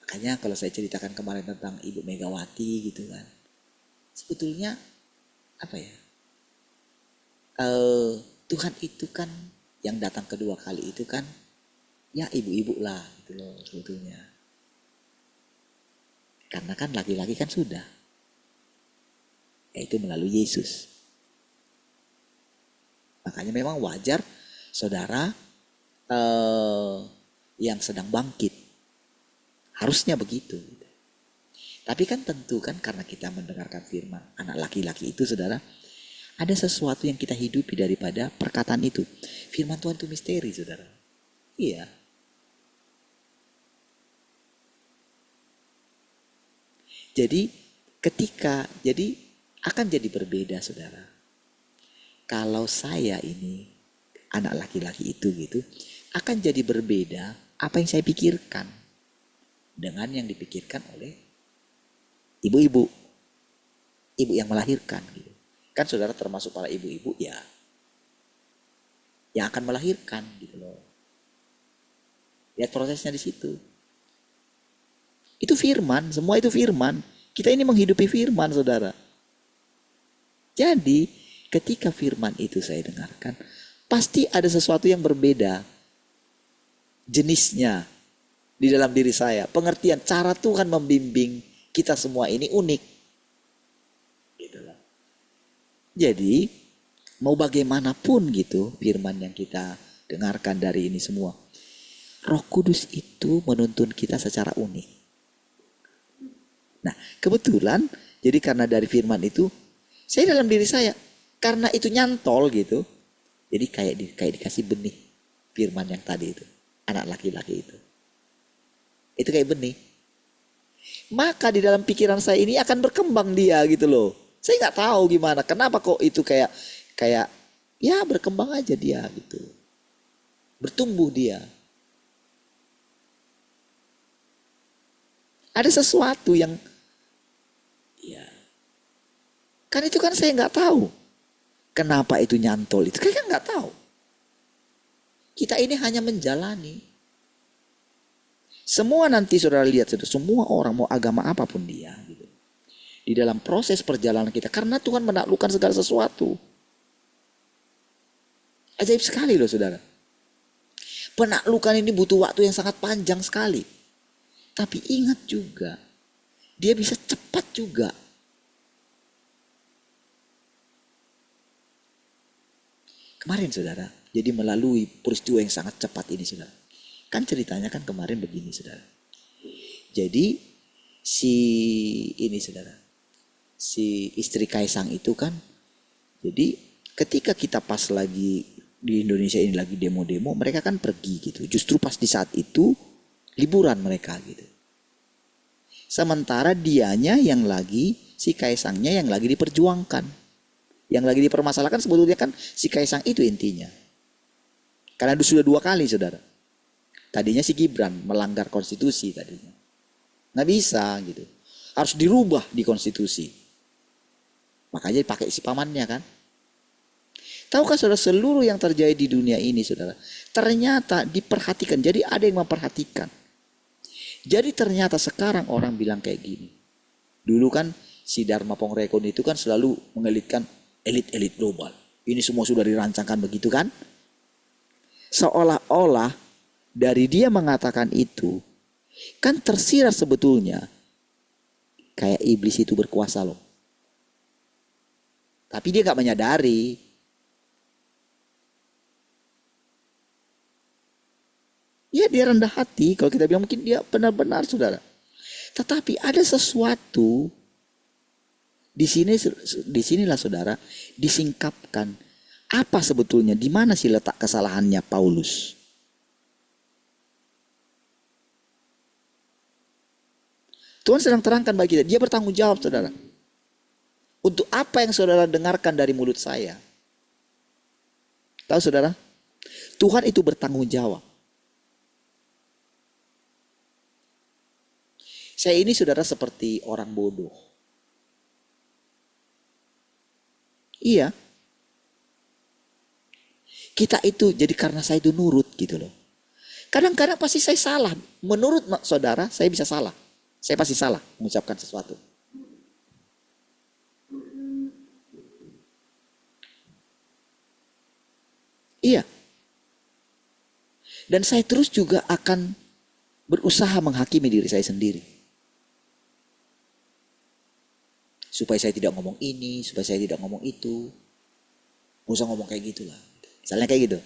Makanya kalau saya ceritakan kemarin tentang Ibu Megawati gitu kan, sebetulnya apa ya, Tuhan itu kan yang datang kedua kali itu kan ya ibu-ibu lah gitu loh sebetulnya. Karena kan laki-laki kan sudah, yaitu melalui Yesus. Makanya memang wajar saudara yang sedang bangkit. Harusnya begitu. Tapi kan tentu kan karena kita mendengarkan firman anak laki-laki itu saudara, ada sesuatu yang kita hidupi daripada perkataan itu. Firman Tuhan itu misteri saudara. Iya. Jadi akan jadi berbeda saudara. Kalau saya ini anak laki-laki itu gitu, akan jadi berbeda apa yang saya pikirkan dengan yang dipikirkan oleh ibu-ibu yang melahirkan gitu. Kan saudara termasuk para ibu-ibu ya yang akan melahirkan gitu loh. Lihat prosesnya di situ. Itu firman, semua itu firman. Kita ini menghidupi firman saudara. Jadi ketika firman itu saya dengarkan, pasti ada sesuatu yang berbeda. Jenisnya di dalam diri saya. Pengertian, cara Tuhan membimbing kita semua ini unik. Gitu lah. Jadi mau bagaimanapun gitu firman yang kita dengarkan dari ini semua. Roh Kudus itu menuntun kita secara unik. Nah kebetulan jadi karena dari firman itu saya dalam diri saya karena itu nyantol gitu. Jadi kayak dikasih benih firman yang tadi itu. Anak laki-laki itu. Itu kayak benih. Maka di dalam pikiran saya ini akan berkembang dia gitu loh. Saya nggak tahu gimana. Kenapa kok itu kayak ya berkembang aja dia gitu. Bertumbuh dia. Ada sesuatu yang ya kan itu kan saya nggak tahu. Kenapa itu nyantol itu kan nggak tahu. Kita ini hanya menjalani. Semua nanti saudara lihat, semua orang mau agama apapun dia. Gitu. Di dalam proses perjalanan kita. Karena Tuhan menaklukkan segala sesuatu. Ajaib sekali loh saudara. Penaklukan ini butuh waktu yang sangat panjang sekali. Tapi ingat juga. Dia bisa cepat juga. Kemarin saudara. Jadi melalui peristiwa yang sangat cepat ini saudara. Kan ceritanya kan kemarin begini saudara. Jadi si istri Kaisang itu kan. Jadi ketika kita pas lagi di Indonesia ini lagi demo-demo. Mereka kan pergi gitu. Justru pas di saat itu liburan mereka gitu. Sementara dianya yang lagi, si Kaisangnya yang lagi diperjuangkan. Yang lagi dipermasalahkan sebetulnya kan si Kaisang itu intinya. Karena sudah 2 kali saudara. Tadinya si Gibran melanggar konstitusi tadinya. Nggak bisa gitu. Harus dirubah di konstitusi. Makanya dipakai si pamannya kan. Tahukah saudara seluruh yang terjadi di dunia ini saudara. Ternyata diperhatikan. Jadi ada yang memperhatikan. Jadi ternyata sekarang orang bilang kayak gini. Dulu kan si Dharma Pongrekon itu kan selalu mengelitkan elit-elit global. Ini semua sudah dirancangkan begitu kan. Seolah-olah dari dia mengatakan itu. Kan tersirat sebetulnya. Kayak iblis itu berkuasa loh. Tapi dia gak menyadari. Ya dia rendah hati. Kalau kita bilang mungkin dia benar-benar saudara. Tetapi ada sesuatu. Disinilah saudara. Disingkapkan. Apa sebetulnya? Di mana sih letak kesalahannya Paulus? Tuhan sedang terangkan bagi kita. Dia bertanggung jawab saudara. Untuk apa yang saudara dengarkan dari mulut saya. Tahu saudara? Tuhan itu bertanggung jawab. Saya ini saudara seperti orang bodoh. Iya. Kita itu jadi karena saya itu nurut gitu loh. Kadang-kadang pasti saya salah. Menurut saudara saya bisa salah. Saya pasti salah mengucapkan sesuatu. Iya. Dan saya terus juga akan berusaha menghakimi diri saya sendiri. Supaya saya tidak ngomong ini, supaya saya tidak ngomong itu. Gak usah ngomong kayak gitulah. Misalnya kayak gitu.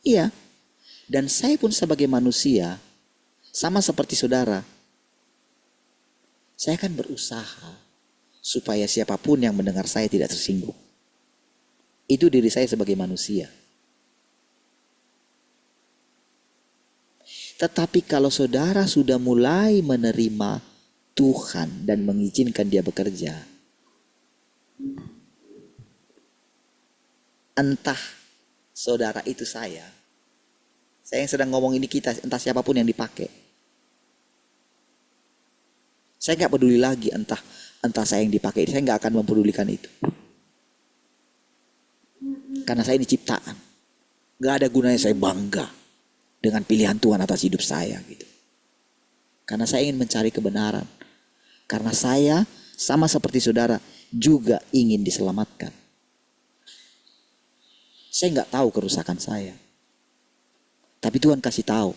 Iya. Dan saya pun sebagai manusia, sama seperti saudara, saya akan berusaha supaya siapapun yang mendengar saya tidak tersinggung. Itu diri saya sebagai manusia. Tetapi kalau saudara sudah mulai menerima Tuhan dan mengizinkan dia bekerja, entah saudara itu saya yang sedang ngomong ini kita, entah siapapun yang dipakai. Saya nggak peduli lagi entah saya yang dipakai, saya nggak akan mempedulikan itu. Karena saya ini ciptaan. Nggak ada gunanya saya bangga dengan pilihan Tuhan atas hidup saya gitu. Karena saya ingin mencari kebenaran. Karena saya sama seperti saudara juga ingin diselamatkan. Saya nggak tahu kerusakan saya. Tapi Tuhan kasih tahu.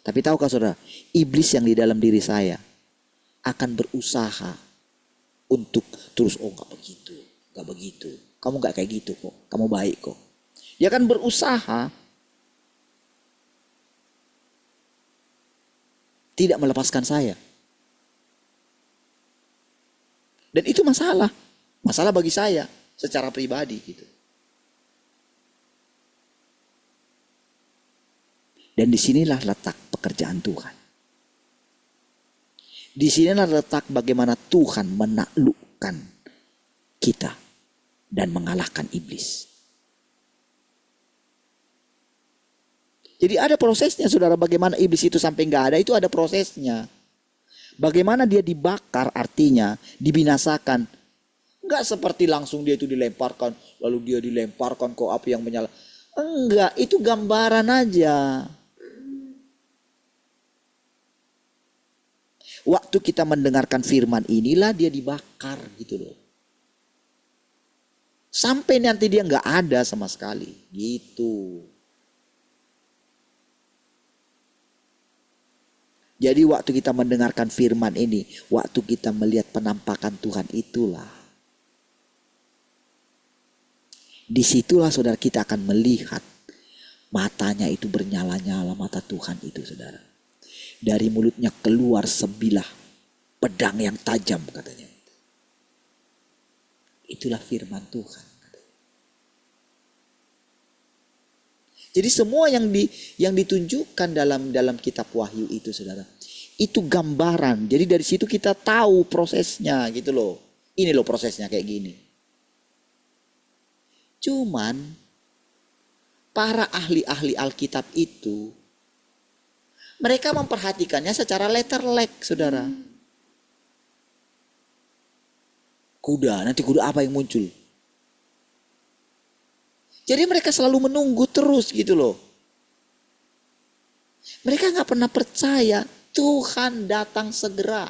Tapi tahukah saudara, iblis yang di dalam diri saya akan berusaha untuk terus, oh nggak begitu. Kamu nggak kayak gitu kok, kamu baik kok. Dia akan berusaha tidak melepaskan saya. Dan itu masalah bagi saya secara pribadi gitu. Dan disinilah letak pekerjaan Tuhan. Disinilah letak bagaimana Tuhan menaklukkan kita dan mengalahkan iblis. Jadi ada prosesnya saudara, bagaimana iblis itu sampai nggak ada, itu ada prosesnya. Bagaimana dia dibakar, artinya dibinasakan. Nggak seperti langsung dia itu dilemparkan, lalu dia dilemparkan ke api yang menyala. Enggak, itu gambaran aja. Waktu kita mendengarkan firman inilah dia dibakar gitu loh. Sampai nanti dia nggak ada sama sekali gitu. Jadi waktu kita mendengarkan firman ini, waktu kita melihat penampakan Tuhan itulah. Disitulah saudara kita akan melihat matanya itu bernyala-nyala, mata Tuhan itu saudara. Dari mulutnya keluar sebilah pedang yang tajam katanya. Itulah firman Tuhan. Jadi semua yang ditunjukkan dalam kitab Wahyu itu saudara, itu gambaran. Jadi dari situ kita tahu prosesnya gitu loh. Ini loh prosesnya kayak gini. Cuman para ahli-ahli Alkitab itu mereka memperhatikannya secara letterlek saudara. Kuda, nanti kuda apa yang muncul? Jadi mereka selalu menunggu terus gitu loh. Mereka gak pernah percaya Tuhan datang segera.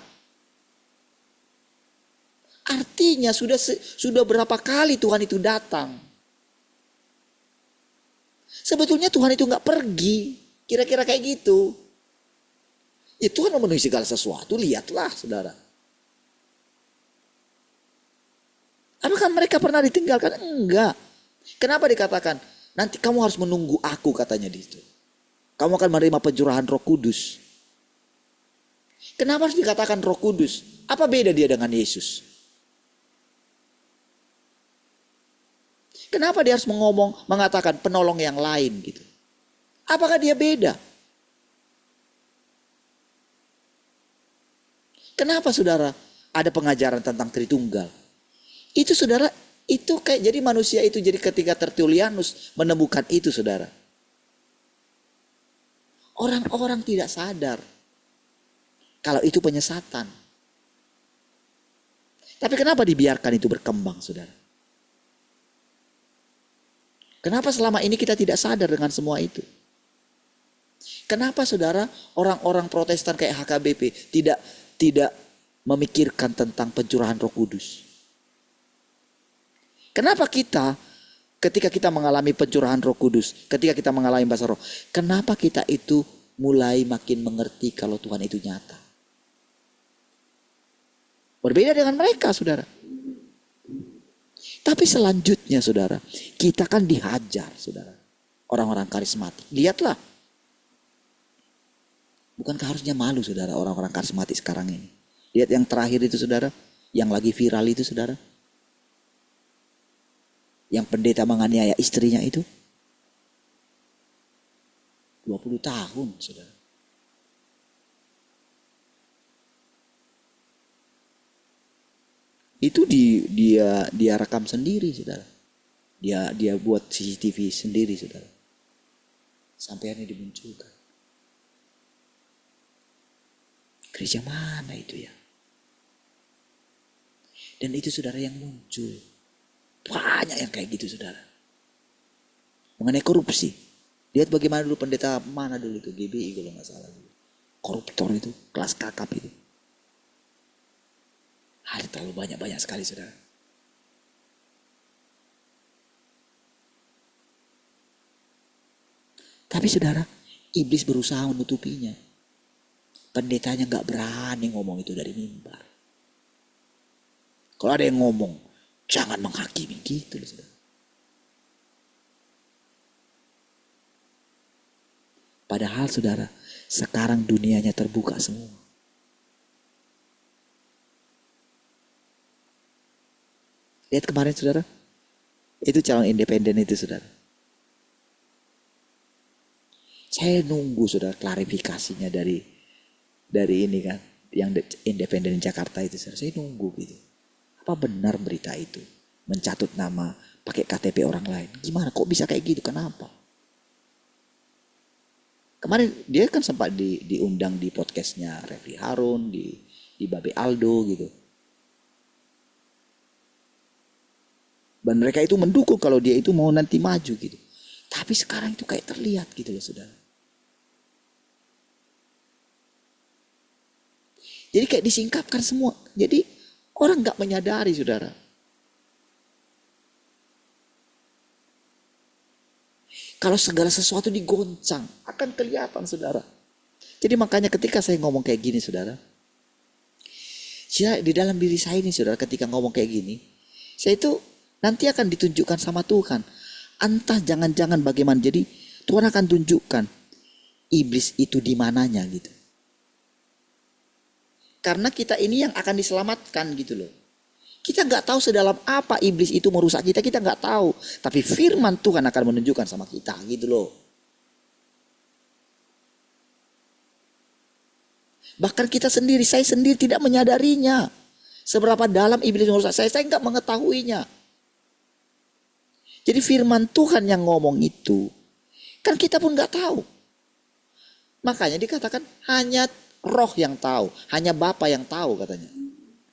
Artinya sudah berapa kali Tuhan itu datang. Sebetulnya Tuhan itu gak pergi. Kira-kira kayak gitu. Ya Tuhan memenuhi segala sesuatu, lihatlah saudara. Apakah mereka pernah ditinggalkan? Enggak. Kenapa dikatakan? Nanti kamu harus menunggu aku katanya di situ. Kamu akan menerima pencurahan Roh Kudus. Kenapa harus dikatakan Roh Kudus? Apa beda dia dengan Yesus? Kenapa dia harus mengatakan penolong yang lain gitu? Apakah dia beda? Kenapa saudara ada pengajaran tentang Tritunggal? Itu saudara, itu kayak jadi manusia itu jadi ketika Tertullianus menemukan itu saudara. Orang-orang tidak sadar kalau itu penyesatan. Tapi kenapa dibiarkan itu berkembang saudara? Kenapa selama ini kita tidak sadar dengan semua itu? Kenapa saudara orang-orang Protestan kayak HKBP tidak memikirkan tentang pencurahan Roh Kudus? Kenapa kita ketika kita mengalami pencurahan Roh Kudus, ketika kita mengalami bahasa roh, kenapa kita itu mulai makin mengerti kalau Tuhan itu nyata? Berbeda dengan mereka saudara. Tapi selanjutnya saudara, kita kan dihajar saudara. Orang-orang karismatik. Lihatlah. Bukankah harusnya malu saudara orang-orang karismatik sekarang ini. Lihat yang terakhir itu saudara. Yang lagi viral itu saudara. Yang pendeta menganiaya istrinya itu. 20 tahun saudara. Itu dia rekam sendiri saudara. Dia buat CCTV sendiri saudara. Sampai ini dimunculkan. Gereja mana itu ya? Dan itu saudara yang muncul. Banyak yang kayak gitu saudara. Mengenai korupsi. Lihat bagaimana dulu pendeta mana dulu itu. GBI kalau gak salah. Koruptor itu. Kelas kakap itu. Ada terlalu banyak sekali saudara. Tapi saudara, iblis berusaha menutupinya. Pendetanya gak berani ngomong itu dari mimbar. Kalau ada yang ngomong, jangan menghakimi gitu loh saudara. Padahal saudara, sekarang dunianya terbuka semua. Lihat kemarin saudara, itu calon independen itu saudara. Saya nunggu saudara klarifikasinya dari ini kan, yang independen Jakarta itu saudara. Saya nunggu gitu. Apa benar berita itu? Mencatut nama, pakai KTP orang lain. Gimana kok bisa kayak gitu? Kenapa? Kemarin dia kan sempat diundang di podcastnya Refli Harun, di Babe Aldo gitu. Dan mereka itu mendukung kalau dia itu mau nanti maju gitu. Tapi sekarang itu kayak terlihat gitu loh saudara. Jadi kayak disingkapkan semua. Jadi orang gak menyadari saudara. Kalau segala sesuatu digoncang akan kelihatan saudara. Jadi makanya ketika saya ngomong kayak gini saudara. Di dalam diri saya ini saudara ketika ngomong kayak gini. Saya itu nanti akan ditunjukkan sama Tuhan. Entah jangan-jangan bagaimana. Jadi Tuhan akan tunjukkan iblis itu di mananya gitu. Karena kita ini yang akan diselamatkan gitu loh. Kita gak tahu sedalam apa iblis itu merusak kita. Kita gak tahu. Tapi firman Tuhan akan menunjukkan sama kita gitu loh. Bahkan kita sendiri, saya sendiri tidak menyadarinya. Seberapa dalam iblis merusak saya gak mengetahuinya. Jadi firman Tuhan yang ngomong itu, kan kita pun gak tahu. Makanya dikatakan hanya Roh yang tahu, hanya Bapa yang tahu katanya.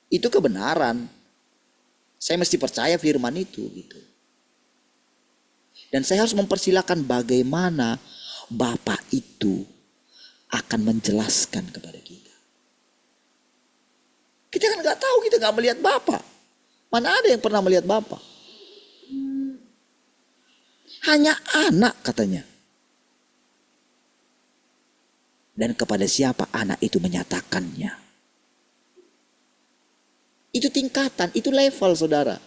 Itu kebenaran. Saya mesti percaya firman itu gitu. Dan saya harus mempersilahkan bagaimana Bapa itu akan menjelaskan kepada kita. Kita kan gak tahu, kita gak melihat Bapa. Mana ada yang pernah melihat Bapa? Hanya anak katanya. Dan kepada siapa anak itu menyatakannya. Itu tingkatan, itu level saudara.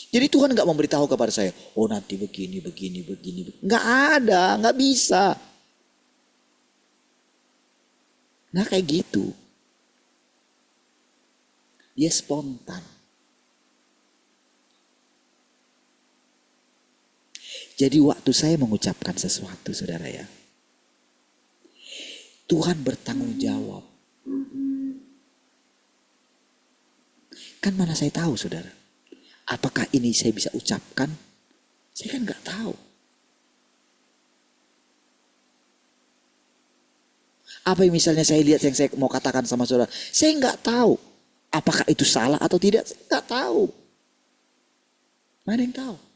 Jadi Tuhan gak memberitahu kepada saya. Oh nanti begini. Gak ada, gak bisa. Nah kayak gitu. Dia spontan. Jadi waktu saya mengucapkan sesuatu saudara ya. Tuhan bertanggung jawab. Kan mana saya tahu saudara. Apakah ini saya bisa ucapkan? Saya kan gak tahu. Apa yang misalnya saya lihat yang saya mau katakan sama saudara. Saya gak tahu. Apakah itu salah atau tidak? Saya gak tahu. Mana yang tahu?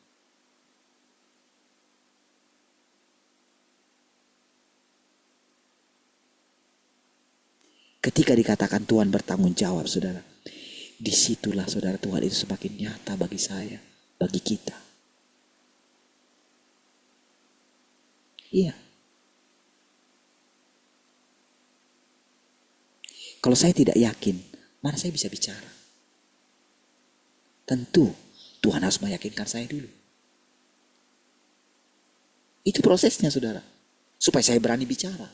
Ketika dikatakan Tuhan bertanggung jawab saudara. Disitulah saudara Tuhan itu semakin nyata bagi saya. Bagi kita. Iya. Kalau saya tidak yakin. Mana saya bisa bicara. Tentu Tuhan harus meyakinkan saya dulu. Itu prosesnya saudara. Supaya saya berani bicara.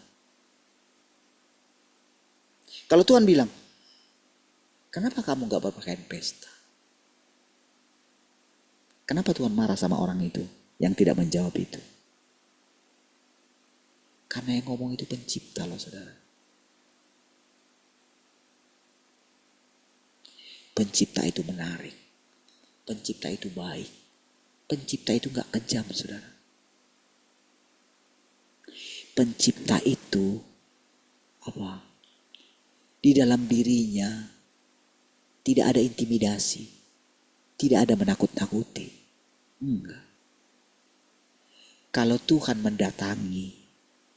Kalau Tuhan bilang, kenapa kamu gak berpakaian pesta? Kenapa Tuhan marah sama orang itu yang tidak menjawab itu? Karena yang ngomong itu pencipta loh saudara. Pencipta itu menarik. Pencipta itu baik. Pencipta itu gak kejam saudara. Pencipta itu apa? Di dalam dirinya tidak ada intimidasi, tidak ada menakut-nakuti. Enggak. Kalau Tuhan mendatangi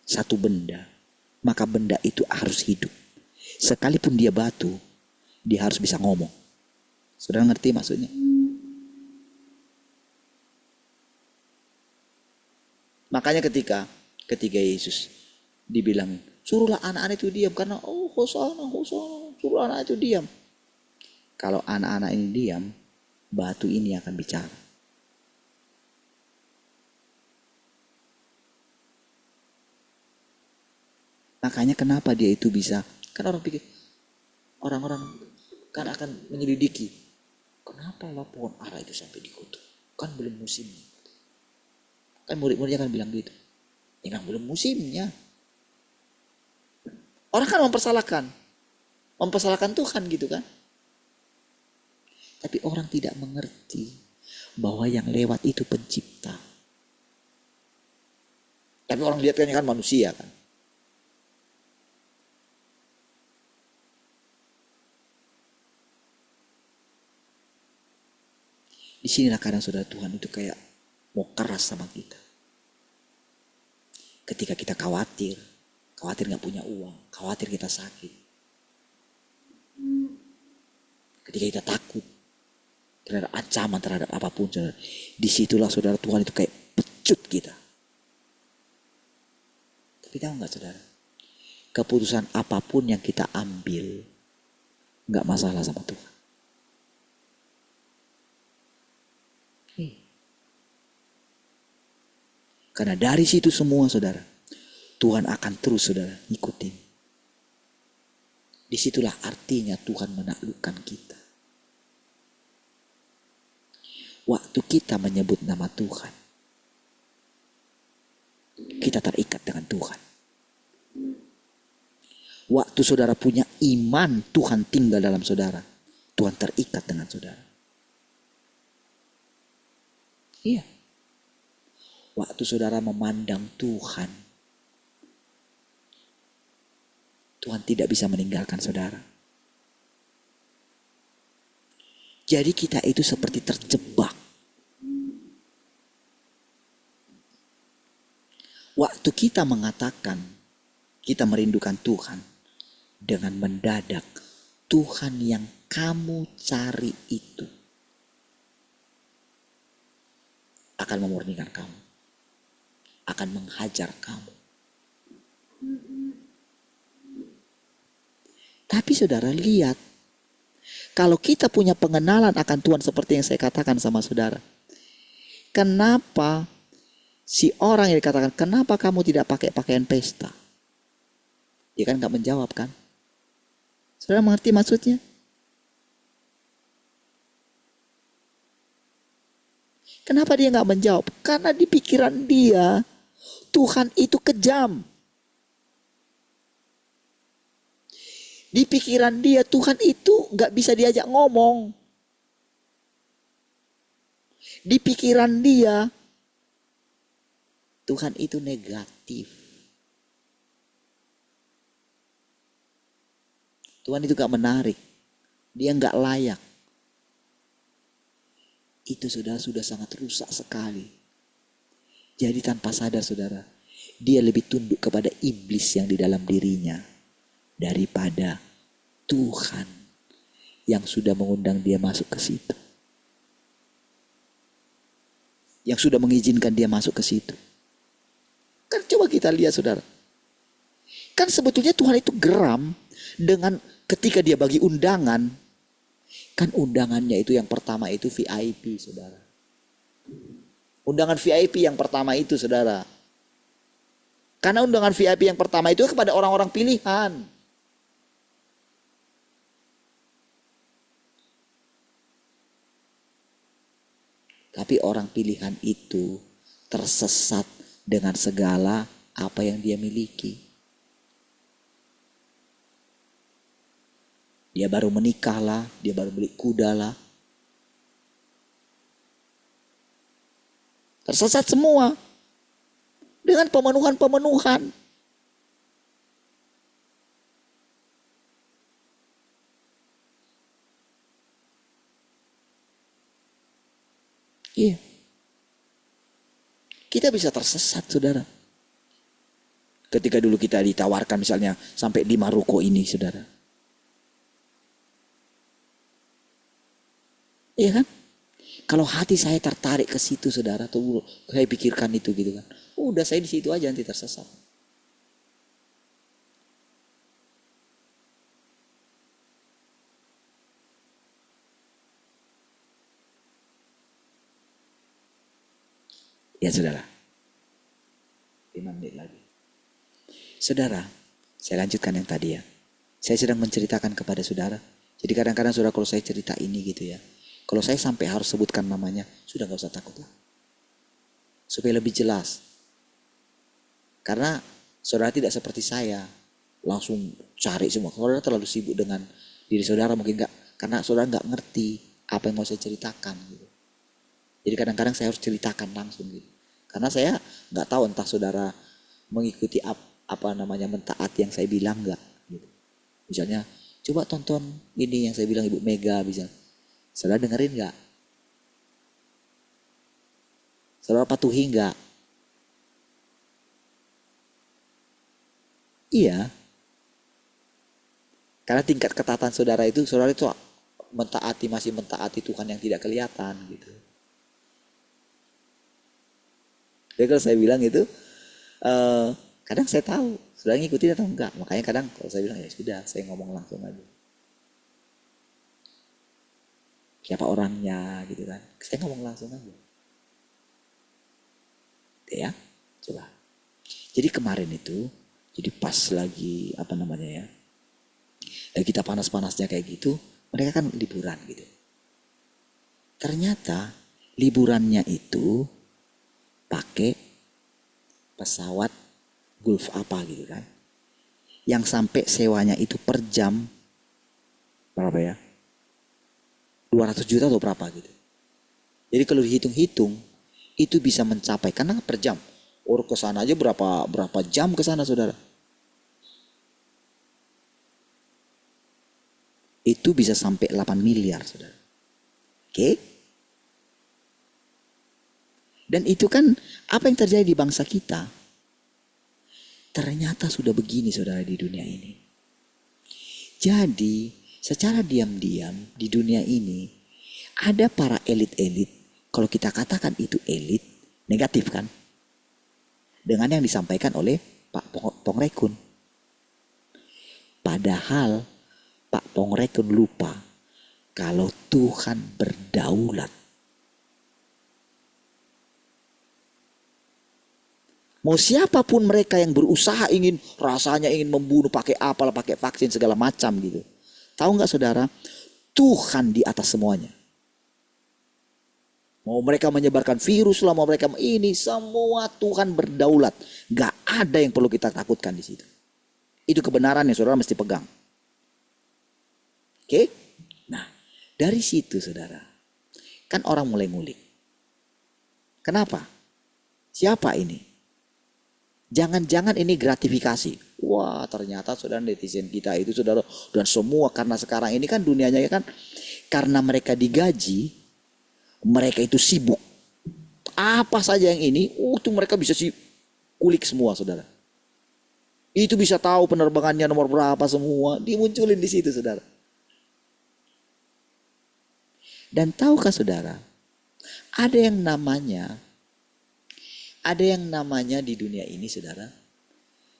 satu benda, maka benda itu harus hidup. Sekalipun dia batu, dia harus bisa ngomong. Saudara ngerti maksudnya? Makanya ketika Yesus dibilang, suruhlah anak-anak itu diam karena hosana, suruh anak itu diam. Kalau anak-anak ini diam, batu ini akan bicara. Makanya kenapa dia itu bisa? Kan orang pikir, orang-orang kan akan menyelidiki. Kenapa lah pohon ara itu sampai dikutuk? Kan belum musimnya. Kan murid-muridnya kan bilang gitu. Memang belum musimnya. Orang kan mempersalahkan Tuhan gitu kan. Tapi orang tidak mengerti bahwa yang lewat itu pencipta. Tapi orang lihatnya kan manusia kan. Di sinilah kadang saudara Tuhan itu kayak mau keras sama kita. Ketika kita khawatir gak punya uang, khawatir kita sakit. Ketika kita takut terhadap ancaman, terhadap apapun, saudara, disitulah saudara Tuhan itu kayak pecut kita. Tapi tahu gak saudara, keputusan apapun yang kita ambil gak masalah sama Tuhan. Karena dari situ semua saudara, Tuhan akan terus saudara ikutin. Disitulah artinya Tuhan menaklukkan kita. Waktu kita menyebut nama Tuhan, kita terikat dengan Tuhan. Waktu saudara punya iman, Tuhan tinggal dalam saudara. Tuhan terikat dengan saudara. Iya. Waktu saudara memandang Tuhan, Tuhan tidak bisa meninggalkan saudara. Jadi kita itu seperti terjebak. Waktu kita mengatakan kita merindukan Tuhan, dengan mendadak Tuhan yang kamu cari itu akan memurnikan kamu. Akan menghajar kamu. Tapi saudara lihat, kalau kita punya pengenalan akan Tuhan seperti yang saya katakan sama saudara, kenapa si orang yang dikatakan, kenapa kamu tidak pakai pakaian pesta? Dia kan gak menjawab kan? Saudara mengerti maksudnya? Kenapa dia gak menjawab? Karena di pikiran dia, Tuhan itu kejam. Di pikiran dia Tuhan itu gak bisa diajak ngomong. Di pikiran dia Tuhan itu negatif. Tuhan itu gak menarik. Dia gak layak. Itu sudah sangat rusak sekali. Jadi tanpa sadar saudara, dia lebih tunduk kepada iblis yang di dalam dirinya daripada Tuhan yang sudah mengundang dia masuk ke situ. Yang sudah mengizinkan dia masuk ke situ. Kan coba kita lihat saudara. Kan sebetulnya Tuhan itu geram dengan ketika dia bagi undangan. Kan undangannya itu yang pertama itu VIP, saudara. Undangan VIP yang pertama itu, saudara. Karena undangan VIP yang pertama itu kepada orang-orang pilihan. Tapi orang pilihan itu tersesat dengan segala apa yang dia miliki. Dia baru menikah lah, dia baru beli kuda lah. Tersesat semua. Dengan pemenuhan-pemenuhan. Iya. Kita bisa tersesat, saudara. Ketika dulu kita ditawarkan misalnya sampai 5 ruko ini, saudara. Iya kan? Kalau hati saya tertarik ke situ, saudara, tuh saya pikirkan itu gitu kan. Udah saya di situ aja nanti tersesat. Ya saudara, 5 menit lagi. Saudara, saya lanjutkan yang tadi ya. Saya sedang menceritakan kepada saudara. Jadi kadang-kadang saudara kalau saya cerita ini gitu ya. Kalau saya sampai harus sebutkan namanya, sudah gak usah takut lah. Supaya lebih jelas. Karena saudara tidak seperti saya. Langsung cari semua. Saudara terlalu sibuk dengan diri saudara mungkin gak. Karena saudara gak ngerti apa yang mau saya ceritakan gitu. Jadi kadang-kadang saya harus ceritakan langsung gitu. Karena saya nggak tahu entah saudara mengikuti apa namanya mentaati yang saya bilang nggak. Gitu. Misalnya coba tonton ini yang saya bilang Ibu Mega bisa. Saudara dengerin nggak? Saudara patuhi nggak? Iya. Karena tingkat ketaatan saudara itu masih mentaati Tuhan yang tidak kelihatan gitu. Jadi kalau saya bilang itu, kadang saya tahu, sudah ngikutin atau enggak. Makanya kadang kalau saya bilang ya sudah, saya ngomong langsung aja. Siapa orangnya gitu kan. Saya ngomong langsung aja. Ya, coba. Jadi kemarin itu, jadi pas lagi apa namanya ya. Dan kita panas-panasnya kayak gitu, mereka kan liburan gitu. Ternyata liburannya itu pakai pesawat Gulf apa gitu kan. Yang sampai sewanya itu per jam berapa ya? 200 juta atau berapa gitu. Jadi kalau dihitung-hitung itu bisa mencapai karena per jam. Orang ke sana aja berapa jam ke sana saudara. Itu bisa sampai 8 miliar saudara. Oke? Dan itu kan apa yang terjadi di bangsa kita. Ternyata sudah begini saudara di dunia ini. Jadi secara diam-diam di dunia ini ada para elit-elit. Kalau kita katakan itu elit, negatif kan? Dengan yang disampaikan oleh Pak Pongrekun. Padahal Pak Pongrekun lupa kalau Tuhan berdaulat. Mau siapapun mereka yang berusaha rasanya ingin membunuh pakai apalah, pakai vaksin segala macam gitu. Tahu nggak saudara? Tuhan di atas semuanya. Mau mereka menyebarkan virus lah, mau mereka ini semua Tuhan berdaulat. Gak ada yang perlu kita takutkan di situ. Itu kebenaran yang saudara mesti pegang. Oke? Nah, dari situ saudara, kan orang mulai ngulik. Kenapa? Siapa ini? Jangan-jangan ini gratifikasi. Wah ternyata saudara netizen kita itu saudara. Dan semua karena sekarang ini kan dunianya kan. Karena mereka digaji. Mereka itu sibuk. Apa saja yang ini. Itu mereka bisa kulik semua saudara. Itu bisa tahu penerbangannya nomor berapa semua. Dimunculin di situ saudara. Dan tahukah saudara. Ada yang namanya di dunia ini saudara.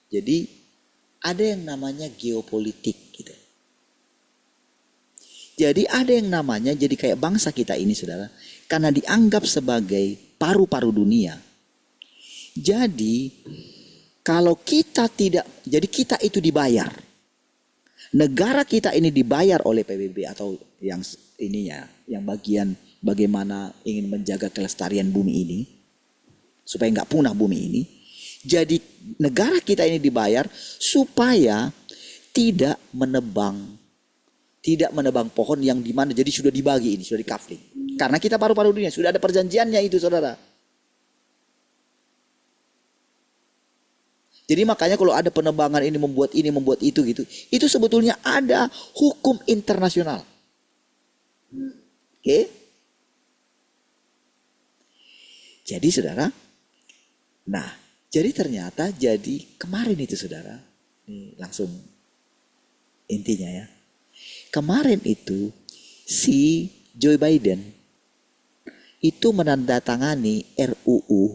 Jadi ada yang namanya geopolitik gitu. Jadi ada yang namanya jadi kayak bangsa kita ini saudara. Karena dianggap sebagai paru-paru dunia. Jadi kalau kita tidak, jadi kita itu dibayar. Negara kita ini dibayar oleh PBB atau yang ininya, yang bagian bagaimana ingin menjaga kelestarian bumi ini. Supaya nggak punah bumi ini. Jadi negara kita ini dibayar supaya tidak menebang pohon yang dimana jadi sudah dibagi ini, sudah dikafling. Karena kita paru-paru dunia, sudah ada perjanjiannya itu saudara. Jadi makanya kalau ada penebangan ini membuat itu gitu, itu sebetulnya ada hukum internasional. Oke? Jadi saudara, nah jadi ternyata jadi kemarin itu saudara, ini langsung intinya ya. Kemarin itu si Joe Biden itu menandatangani RUU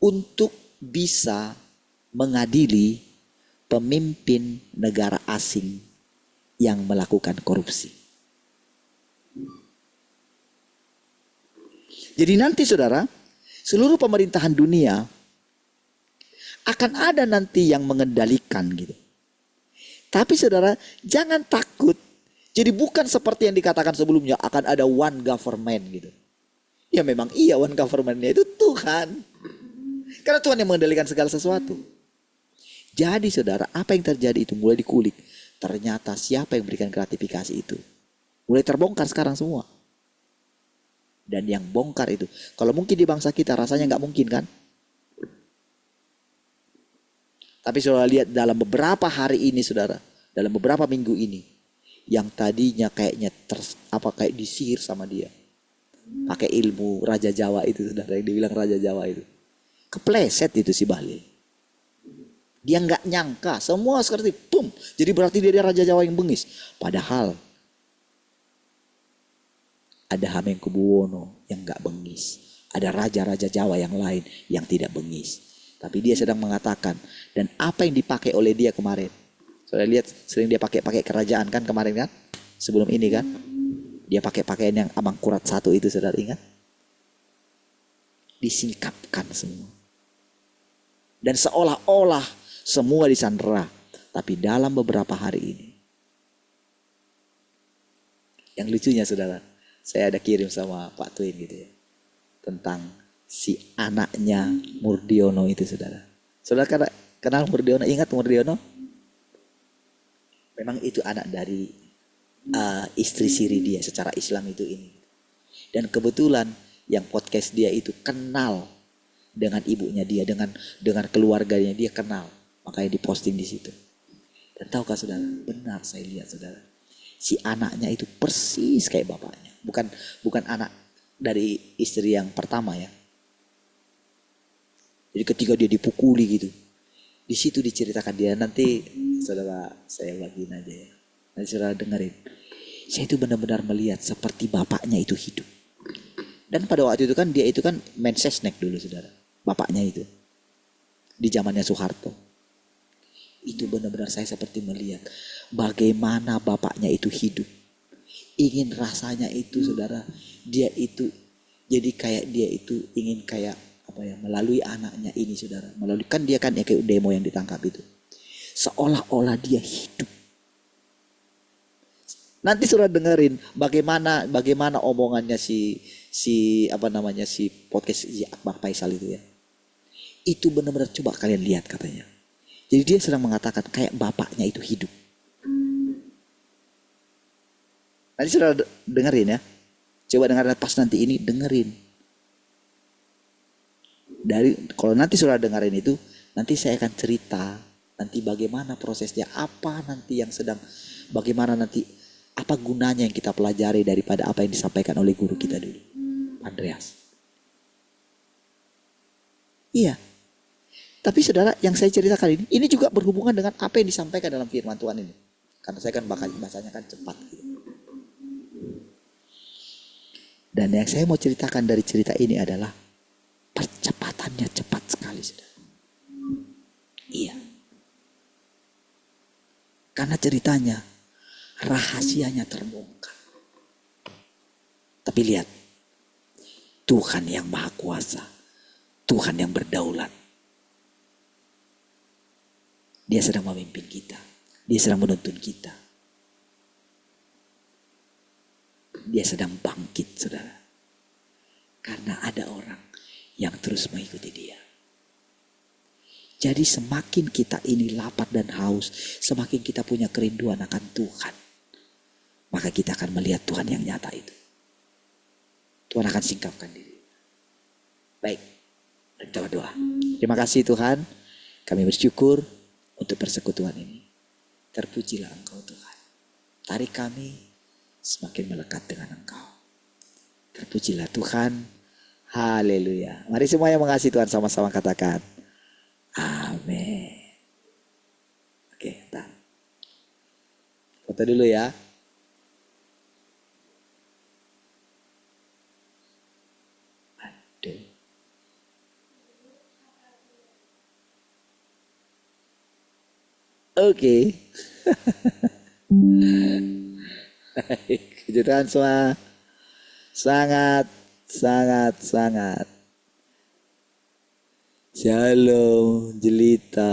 untuk bisa mengadili pemimpin negara asing yang melakukan korupsi. Jadi nanti saudara, seluruh pemerintahan dunia akan ada nanti yang mengendalikan gitu. Tapi saudara, jangan takut. Jadi bukan seperti yang dikatakan sebelumnya akan ada one government gitu. Ya memang iya one governmentnya itu Tuhan. Karena Tuhan yang mengendalikan segala sesuatu. Jadi saudara, apa yang terjadi itu mulai dikulik. Ternyata siapa yang berikan gratifikasi itu. Mulai terbongkar sekarang semua. Dan yang bongkar itu, kalau mungkin di bangsa kita rasanya nggak mungkin kan. Tapi saudara lihat dalam beberapa hari ini saudara, dalam beberapa minggu ini, yang tadinya kayaknya kayak disihir sama dia. Pakai ilmu Raja Jawa itu saudara, yang dibilang Raja Jawa itu. Kepleset itu si Bahlil. Dia nggak nyangka, semua seperti pum. Jadi berarti dia Raja Jawa yang bengis. Padahal ada Hamengkubuwono yang nggak bengis. Ada raja-raja Jawa yang lain yang tidak bengis. Tapi dia sedang mengatakan, dan apa yang dipakai oleh dia kemarin. Saudara lihat sering dia pakai kerajaan kan kemarin kan? Sebelum ini kan? Dia pakai pakaian yang Amangkurat I itu saudara ingat? Disingkapkan semua. Dan seolah-olah semua disandera. Tapi dalam beberapa hari ini. Yang lucunya saudara, saya ada kirim sama Pak Twin gitu ya. Tentang si anaknya Murdiono itu saudara. Saudara kenal Murdiono? Ingat Murdiono? Memang itu anak dari istri siri dia secara Islam itu ini. Dan kebetulan yang podcast dia itu kenal dengan ibunya dia, dengan keluarganya dia kenal. Makanya diposting di situ. Dan tahukah saudara? Benar saya lihat saudara. Si anaknya itu persis kayak bapaknya. Bukan anak dari istri yang pertama ya. Jadi ketika dia dipukuli gitu. Di situ diceritakan dia. Nanti saudara saya bagiin aja ya. Nanti saudara dengerin. Saya itu benar-benar melihat seperti bapaknya itu hidup. Dan pada waktu itu kan dia itu kan Mensesnek dulu saudara. Bapaknya itu. Di zamannya Soeharto. Itu benar-benar saya seperti melihat bagaimana bapaknya itu hidup. Ingin rasanya itu saudara, dia itu jadi kayak dia itu ingin kayak apa ya, melalui anaknya ini saudara, melalui kan dia kan ya kayak demo yang ditangkap itu. Seolah-olah dia hidup. Nanti saudara dengerin bagaimana omongannya si podcast si Akbar Faisal itu ya. Itu benar-benar coba kalian lihat katanya. Jadi dia sedang mengatakan kayak bapaknya itu hidup. Nanti saudara dengerin ya. Coba dengerin pas nanti ini dengerin. Kalau nanti saudara dengerin itu, nanti saya akan cerita nanti bagaimana prosesnya, apa nanti yang bagaimana nanti apa gunanya yang kita pelajari daripada apa yang disampaikan oleh guru kita dulu, Andreas. Iya. Tapi saudara, yang saya ceritakan ini juga berhubungan dengan apa yang disampaikan dalam firman Tuhan ini. Karena saya kan bahasanya kan cepat. Gitu. Dan yang saya mau ceritakan dari cerita ini adalah percepatannya cepat sekali, saudara. Iya. Karena ceritanya, rahasianya terbongkar. Tapi lihat, Tuhan yang maha kuasa, Tuhan yang berdaulat. Dia sedang memimpin kita. Dia sedang menuntun kita. Dia sedang bangkit, saudara. Karena ada orang yang terus mengikuti dia. Jadi semakin kita ini lapar dan haus, semakin kita punya kerinduan akan Tuhan, maka kita akan melihat Tuhan yang nyata itu. Tuhan akan singkapkan diri. Baik, kita berdoa. Terima kasih Tuhan, kami bersyukur untuk persekutuan ini. Terpujilah Engkau Tuhan. Tarik kami semakin melekat dengan Engkau. Terpujilah Tuhan. Haleluya. Mari semua yang mengasihi Tuhan sama-sama katakan. Amin. Oke, bentar. Foto dulu ya. Aduh. Oke. Puji Tuhan semua. Sangat. Shalom, jelita.